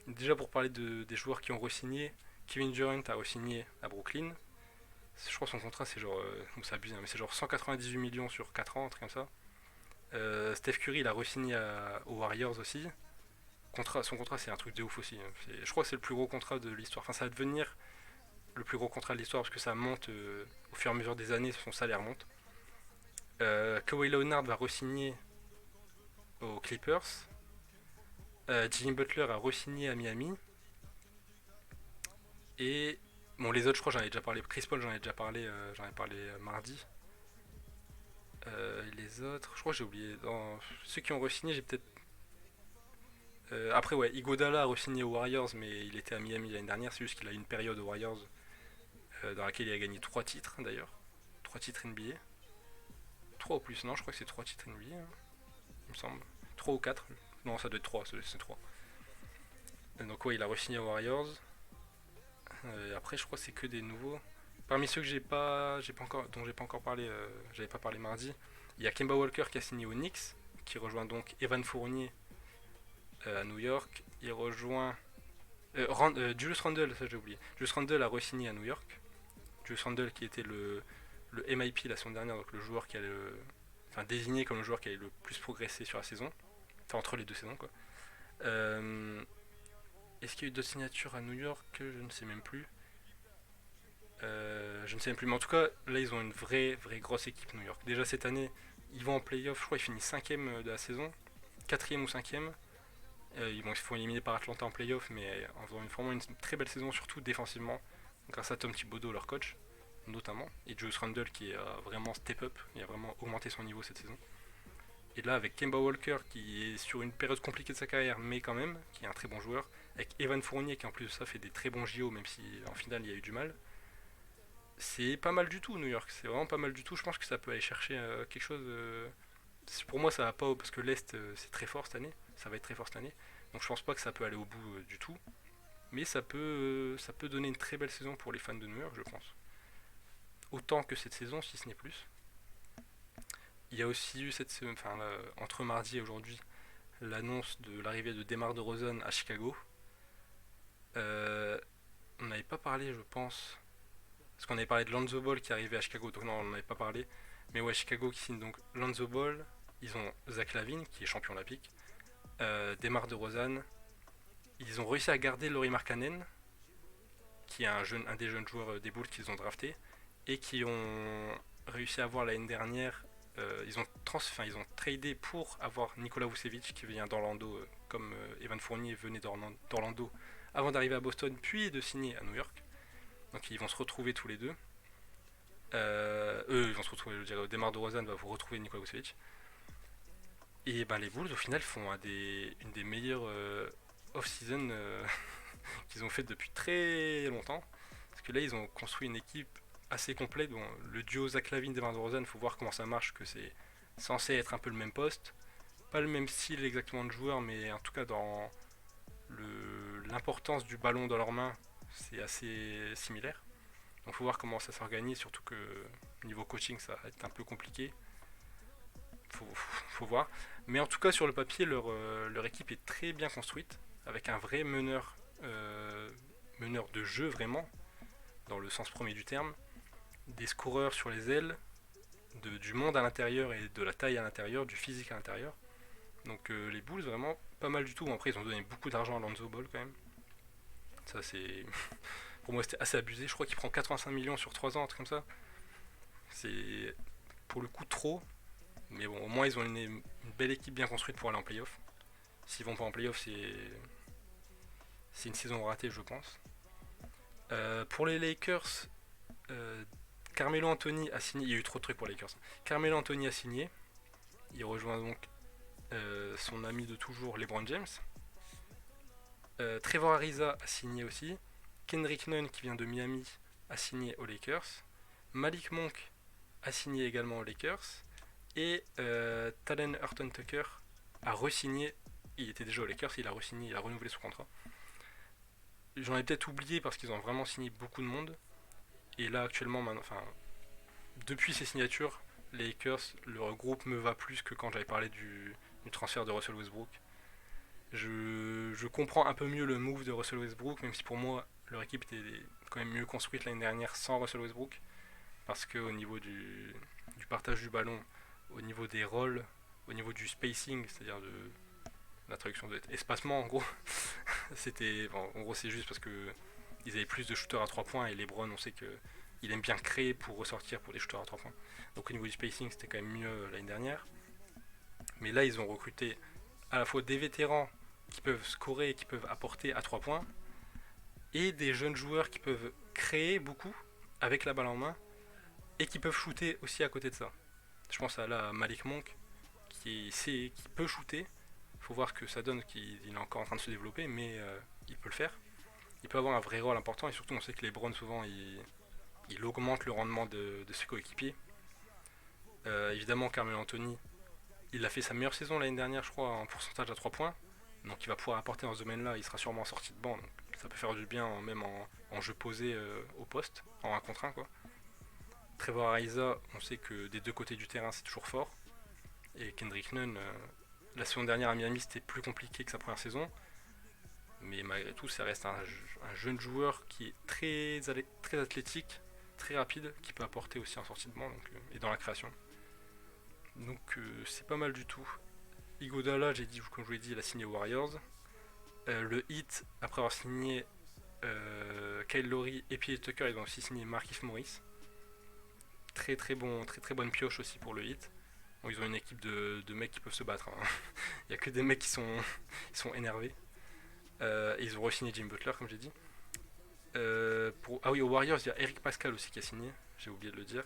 Déjà pour parler des joueurs qui ont re-signé, Kevin Durant a re-signé à Brooklyn. Je crois que son contrat c'est genre, c'est abusé, hein, mais c'est genre 198 millions sur 4 ans, un truc comme ça. Steph Curry il a re-signé aux Warriors aussi. Son contrat c'est un truc de ouf aussi, hein. Je crois que c'est le plus gros contrat de l'histoire. Enfin ça va devenir le plus gros contrat de l'histoire parce que ça monte au fur et à mesure des années, son salaire monte. Kawhi Leonard va re-signer aux Clippers. Jimmy Butler a re-signé à Miami. Et bon, les autres, je crois, j'en ai déjà parlé. Chris Paul, j'en ai parlé mardi. Et les autres, je crois que j'ai oublié. Dans ceux qui ont re-signé, j'ai peut-être. Après, ouais, Iguodala a re-signé aux Warriors, mais il était à Miami l'année dernière. C'est juste qu'il a eu une période aux Warriors dans laquelle il a gagné 3 titres d'ailleurs. 3 titres NBA. 3 ou plus, non, je crois que c'est 3 titres NBA, hein, il me semble. 3 ou 4. Non, ça doit être 3, c'est 3. Donc, ouais, il a re-signé aux Warriors. Après, je crois que c'est que des nouveaux. Parmi ceux que dont j'ai pas encore parlé, j'avais pas parlé mardi, il y a Kemba Walker qui a signé aux Knicks, qui rejoint donc Evan Fournier à New York. Il rejoint Julius Randle, ça j'ai oublié. Julius Randle a re-signé à New York. Julius Randle qui était le MIP la semaine dernière, donc le joueur qui a désigné comme le joueur qui a le plus progressé sur la saison, enfin entre les deux saisons quoi. Est-ce qu'il y a eu d'autres signatures à New York? Je ne sais même plus. Je ne sais même plus, mais en tout cas, là, ils ont une vraie grosse équipe New York. Déjà cette année, ils vont en playoff, je crois, ils finissent 5ème de la saison, quatrième ou cinquième. Ils se font éliminer par Atlanta en playoff, mais en faisant vraiment une très belle saison, surtout défensivement, grâce à Tom Thibodeau, leur coach, notamment, et Julius Randle qui a vraiment step up, il a vraiment augmenté son niveau cette saison. Et là, avec Kemba Walker qui est sur une période compliquée de sa carrière, mais quand même, qui est un très bon joueur, avec Evan Fournier qui en plus de ça fait des très bons JO, même si en finale il y a eu du mal. C'est pas mal du tout, New York. C'est vraiment pas mal du tout. Je pense que ça peut aller chercher quelque chose. Pour moi, ça va pas parce que l'Est c'est très fort cette année. Ça va être très fort cette année. Donc je pense pas que ça peut aller au bout du tout. Mais ça peut donner une très belle saison pour les fans de New York, je pense. Autant que cette saison, si ce n'est plus. Il y a aussi eu entre mardi et aujourd'hui l'annonce de l'arrivée de DeMar DeRozan à Chicago. Euh, on n'avait pas parlé, je pense, parce qu'on avait parlé de Lonzo Ball qui arrivait à Chicago, donc non, on n'en avait pas parlé. Mais ouais, Chicago qui signe donc Lonzo Ball, ils ont Zach Lavine qui est champion olympique, DeMar DeRozan, ils ont réussi à garder Lauri Markkanen, qui est un des jeunes joueurs des Bulls qu'ils ont drafté, et qui ont réussi à avoir l'année dernière, ils ont tradé pour avoir Nikola Vucevic qui vient d'Orlando, comme Evan Fournier venait d'Orlando avant d'arriver à Boston, puis de signer à New York. Donc ils vont se retrouver tous les deux. Ils vont se retrouver, je dirais, Demar DeRozan va vous retrouver Nikola Vucevic. Et ben, les Bulls, au final, font une des meilleures off-season qu'ils ont fait depuis très longtemps. Parce que là, ils ont construit une équipe assez complète. Bon, le duo Zach Lavine, Demar DeRozan, il faut voir comment ça marche, que c'est censé être un peu le même poste. Pas le même style exactement de joueur, mais en tout cas, dans l'importance du ballon dans leurs mains, c'est assez similaire. Donc, il faut voir comment ça s'organise, surtout que niveau coaching, ça va être un peu compliqué. Faut voir. Mais en tout cas, sur le papier, leur équipe est très bien construite, avec un vrai meneur de jeu vraiment, dans le sens premier du terme, des scoreurs sur les ailes, du monde à l'intérieur et de la taille à l'intérieur, du physique à l'intérieur. Donc les Bulls, vraiment pas mal du tout. Après, ils ont donné beaucoup d'argent à Lonzo Ball quand même. Ça, c'est. Pour moi, c'était assez abusé. Je crois qu'il prend 85 millions sur 3 ans, un truc comme ça. C'est pour le coup trop. Mais bon, au moins, ils ont une belle équipe bien construite pour aller en playoff. S'ils vont pas en playoff, c'est une saison ratée, je pense. Pour les Lakers, euh, Carmelo Anthony a signé. Il y a eu trop de trucs pour les Lakers. Carmelo Anthony a signé. Il rejoint donc son ami de toujours, LeBron James. Trevor Ariza a signé aussi. Kendrick Nunn, qui vient de Miami, a signé aux Lakers. Malik Monk a signé également aux Lakers. Et Talen Horton Tucker a re-signé. Il était déjà aux Lakers, il a re-signé, il a renouvelé son contrat. J'en ai peut-être oublié parce qu'ils ont vraiment signé beaucoup de monde. Et là, actuellement, depuis ces signatures, les Lakers, leur groupe me va plus que quand j'avais parlé du transfert de Russell Westbrook. Je comprends un peu mieux le move de Russell Westbrook, même si pour moi, leur équipe était quand même mieux construite l'année dernière sans Russell Westbrook. Parce qu'au niveau du partage du ballon, au niveau des rôles, au niveau du spacing, c'est-à-dire de la traduction de espacement en gros, en gros c'est juste parce que ils avaient plus de shooters à 3 points et LeBron on sait que il aime bien créer pour ressortir pour des shooters à 3 points. Donc au niveau du spacing c'était quand même mieux l'année dernière. Mais là ils ont recruté à la fois des vétérans qui peuvent scorer et qui peuvent apporter à 3 points et des jeunes joueurs qui peuvent créer beaucoup avec la balle en main et qui peuvent shooter aussi à côté de ça. Je pense à Malik Monk qui peut shooter. Il faut voir ce que ça donne, qu'il est encore en train de se développer, mais il peut le faire. Il peut avoir un vrai rôle important et surtout on sait que les Browns souvent il augmente le rendement de ses coéquipiers. Évidemment Carmelo Anthony, il a fait sa meilleure saison l'année dernière je crois en pourcentage à 3 points. Donc il va pouvoir apporter dans ce domaine-là, il sera sûrement sorti de banc. Donc ça peut faire du bien même en jeu posé au poste, en 1 contre 1 quoi. Trevor Ariza, on sait que des deux côtés du terrain c'est toujours fort. Et Kendrick Nunn, la saison dernière à Miami c'était plus compliqué que sa première saison. Mais malgré tout, ça reste un jeune joueur qui est très athlétique, très rapide, qui peut apporter aussi en sortie de banc et dans la création. Donc c'est pas mal du tout. Iguodala, j'ai dit, comme je vous l'ai dit, il a signé aux Warriors. Le Heat, après avoir signé Kyle Lowry et PJ Tucker, ils ont aussi signé Markieff Morris. Très bonne pioche aussi pour le Heat. Bon, ils ont une équipe de mecs qui peuvent se battre, hein. Il n'y a que des mecs qui sont énervés. Et ils ont re-signé Jimmy Butler, comme j'ai dit. Ah oui, aux Warriors, il y a Eric Pascal aussi qui a signé, j'ai oublié de le dire.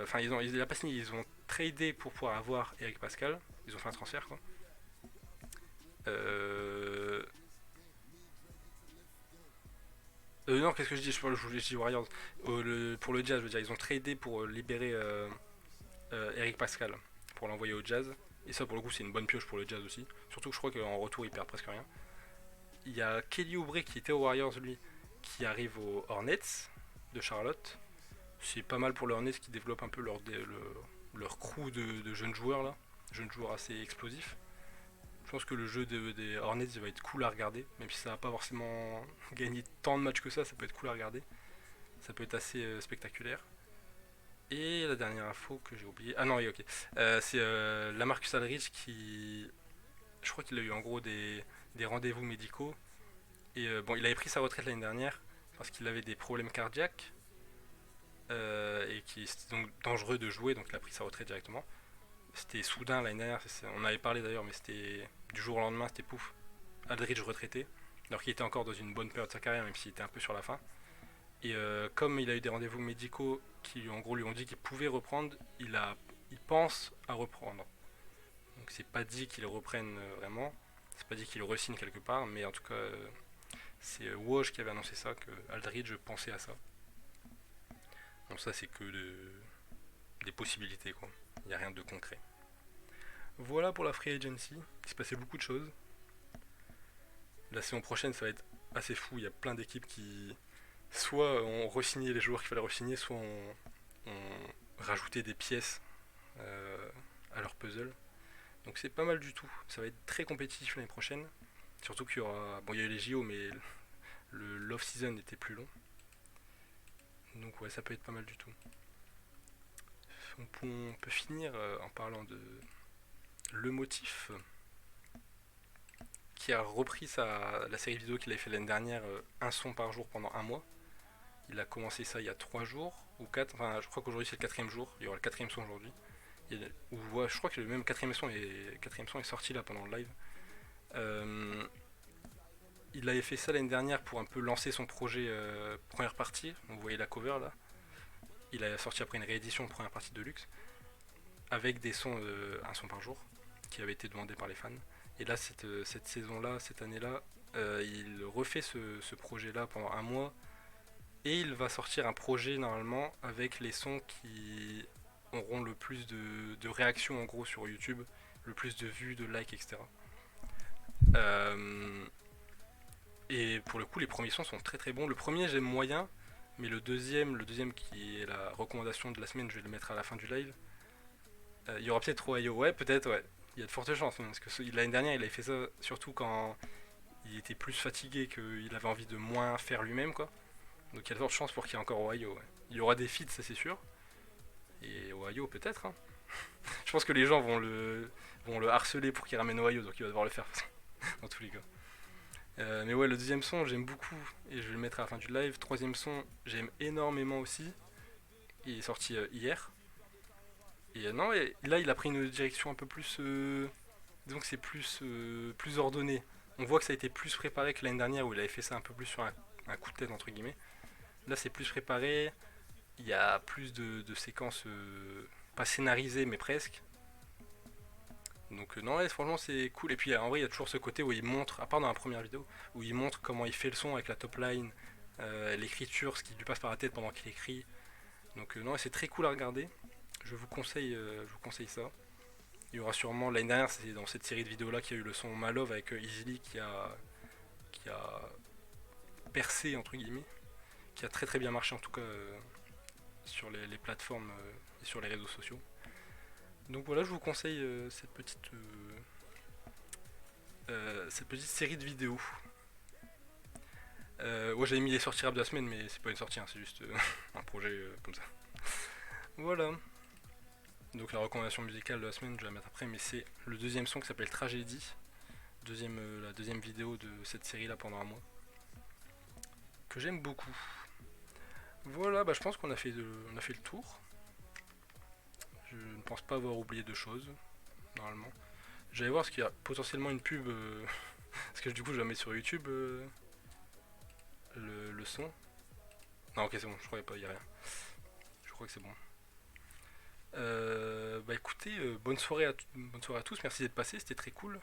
Enfin, il a pas signé, ils ont tradé pour pouvoir avoir Eric Pascal. Ils ont fait un transfert, quoi. Euh, non, qu'est-ce que je dis? Je dis Warriors. Pour le Jazz, je veux dire, ils ont tradé pour libérer Eric Pascal pour l'envoyer au Jazz. Et ça, pour le coup, c'est une bonne pioche pour le Jazz aussi. Surtout que je crois qu'en retour, il perd presque rien. Il y a Kelly Oubre qui était aux Warriors, lui, qui arrive aux Hornets de Charlotte. C'est pas mal pour les Hornets qui développent un peu leur crew de jeunes joueurs là. Jeunes joueurs assez explosifs. Je pense que le jeu des Hornets va être cool à regarder, même si ça va pas forcément gagner tant de matchs que ça peut être cool à regarder. Ça peut être assez spectaculaire. Et la dernière info que j'ai oubliée. Ah non, oui, ok. C'est Lamarcus Aldridge qui. Je crois qu'il a eu en gros des rendez-vous médicaux. Et bon, il avait pris sa retraite l'année dernière parce qu'il avait des problèmes cardiaques. Et qui c'était donc dangereux de jouer, donc il a pris sa retraite directement. C'était soudain l'année dernière, on en avait parlé d'ailleurs, mais c'était du jour au lendemain, c'était pouf. Aldridge retraité, alors qu'il était encore dans une bonne période de sa carrière, même s'il était un peu sur la fin. Et comme il a eu des rendez-vous médicaux qui en gros lui ont dit qu'il pouvait reprendre, il pense à reprendre. Donc c'est pas dit qu'il reprenne vraiment, c'est pas dit qu'il re-signe quelque part, mais en tout cas c'est Woj qui avait annoncé ça, que Aldridge pensait à ça. Donc ça c'est que des possibilités quoi, il n'y a rien de concret. Voilà pour la free agency, il s'est passé beaucoup de choses. La saison prochaine ça va être assez fou, il y a plein d'équipes qui soit ont re-signé les joueurs qu'il fallait re-signer, soit ont rajouté des pièces à leur puzzle. Donc c'est pas mal du tout, ça va être très compétitif l'année prochaine. Surtout qu'il y aura. Bon, il y a eu les JO, mais l'off-season était plus long. Donc ouais, ça peut être pas mal du tout. On peut finir en parlant de Le Motif, qui a repris la série vidéo qu'il avait fait l'année dernière, un son par jour pendant un mois. Il a commencé ça il y a 3 jours ou 4, enfin je crois qu'aujourd'hui c'est le quatrième jour, il y aura le quatrième son aujourd'hui. Ouais, je crois que le même quatrième son est sorti là pendant le live. Euh, il avait fait ça l'année dernière pour un peu lancer son projet première partie, vous voyez la cover là. Il a sorti après une réédition de première partie de luxe, avec des sons, un son par jour, qui avait été demandé par les fans. Et là, cette saison-là, cette année-là, il refait ce projet-là pendant un mois, et il va sortir un projet normalement avec les sons qui auront le plus de réactions en gros sur YouTube, le plus de vues, de likes, etc. Euh, et pour le coup, les premiers sons sont très très bons. Le premier, j'aime moyen, mais le deuxième qui est la recommandation de la semaine, je vais le mettre à la fin du live. Il y aura peut-être Ohio, ouais, peut-être, ouais. Il y a de fortes chances, parce que l'année dernière, il avait fait ça surtout quand il était plus fatigué, qu'il avait envie de moins faire lui-même, quoi. Donc il y a de fortes chances pour qu'il y ait encore Ohio, ouais. Il y aura des feats, ça c'est sûr. Et Ohio, peut-être, hein. Je pense que les gens vont le harceler pour qu'il ramène Ohio, donc il va devoir le faire, dans tous les cas. Mais ouais, le deuxième son, j'aime beaucoup, et je vais le mettre à la fin du live. Troisième son, j'aime énormément aussi. Il est sorti hier. Et non, et là, il a pris une direction un peu plus. Disons que c'est plus ordonné. On voit que ça a été plus préparé que l'année dernière où il avait fait ça un peu plus sur un coup de tête, entre guillemets. Là, c'est plus préparé. Il y a plus de séquences pas scénarisées, mais presque. Donc, non, ouais, franchement, c'est cool. Et puis, en vrai, il y a toujours ce côté où il montre, à part dans la première vidéo, où il montre comment il fait le son avec la top line, l'écriture, ce qui lui passe par la tête pendant qu'il écrit. Donc, non, c'est très cool à regarder. Je vous conseille ça. Il y aura sûrement, l'année dernière, c'est dans cette série de vidéos là qu'il y a eu le son My Love avec Easily qui a percé entre guillemets, qui a très très bien marché en tout cas sur les plateformes et sur les réseaux sociaux. Donc voilà, je vous conseille cette petite série de vidéos. Ouais, j'avais mis les sorties rap de la semaine, mais c'est pas une sortie, hein, c'est juste un projet comme ça. Voilà. Donc la recommandation musicale de la semaine, je vais la mettre après, mais c'est le deuxième son qui s'appelle Tragédie, la deuxième vidéo de cette série là pendant un mois. que j'aime beaucoup. Voilà, bah je pense qu'on a fait on a fait le tour. Je ne pense pas avoir oublié de choses, normalement. J'allais voir ce qu'il y a potentiellement une pub, parce que du coup je la mets sur YouTube, le son. Non ok c'est bon, je croyais pas, il y a rien. Je crois que c'est bon. Bah écoutez, bonne soirée à tous, merci d'être passés, c'était très cool.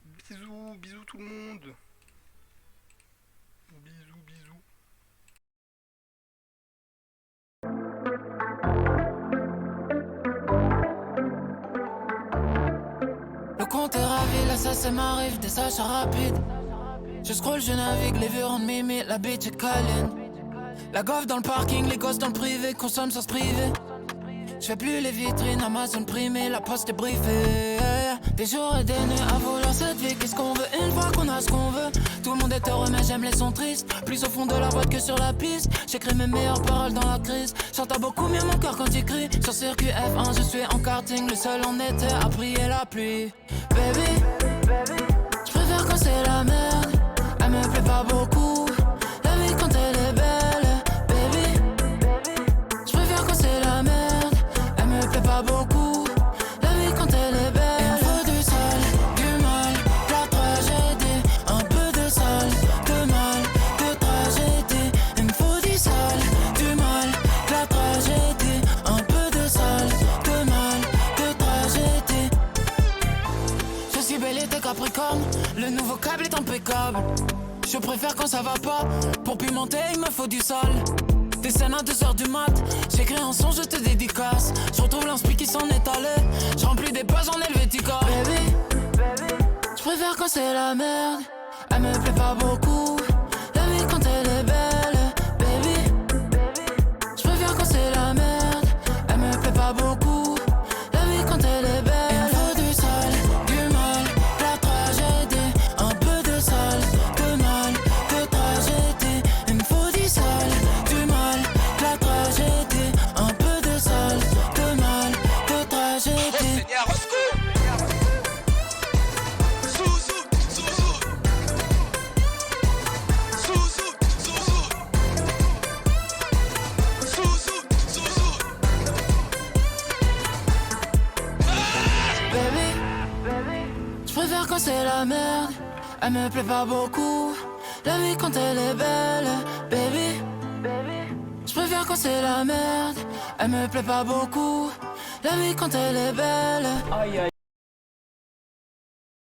Bisous, bisous tout le monde. Bisous, bisous. Le compte est ravi, l'assassin m'arrive, des achats rapides. Je scroll, je navigue, les vieux rendent mimi, la bitch est câline. La goffe dans le parking, les gosses dans le privé, consomme sans se priver. Je fais plus les vitrines, Amazon primé, la poste est briefée. Des jours et des nuits à vouloir cette vie, qu'est-ce qu'on veut une fois qu'on a ce qu'on veut. Tout le monde est heureux mais j'aime les sons tristes. Plus au fond de la boîte que sur la piste. J'écris mes meilleures paroles dans la crise. J'entends beaucoup mieux mon cœur quand il crie. Sur circuit F1 je suis en karting, le seul en été à prier la pluie. Baby, je préfère quand c'est la merde. Elle me plaît pas beaucoup, la vie quand elle est belle. Baby, je préfère quand c'est la merde. Elle me plaît pas beaucoup, la vie quand elle est belle. Il me faut du sale, du mal, de la tragédie. Un peu de sale, de mal, de tragédie. Il me faut du sale, du mal, de la tragédie. Un peu de sale, de mal, de tragédie. Je suis belle et t'es Capricorne, le nouveau câble est impeccable. Je préfère quand ça va pas, pour pimenter il me faut du sale. Des scènes à 2h du mat, j'écris un son, je te dédicace. Je retrouve l'inspi qui s'en est allé, je remplis des pages en Helvetica. Baby, je préfère quand c'est la merde, elle me plaît pas beaucoup. La vie quand elle est belle, baby, je préfère quand c'est la merde, elle me plaît pas beaucoup. La vie quand elle est belle. Il me faut du sale, du mal, de la tragédie. Un peu de sale, de mal, de tragédie. Il me faut du sale, du mal, de la tragédie. Un peu de sale, de mal, de tragédie. Je préfère quand c'est la merde, elle me plaît pas beaucoup. La vie quand elle est belle, baby. Je préfère quand c'est la merde, elle me plaît pas beaucoup. La vie quand elle est belle. Aïe aïe.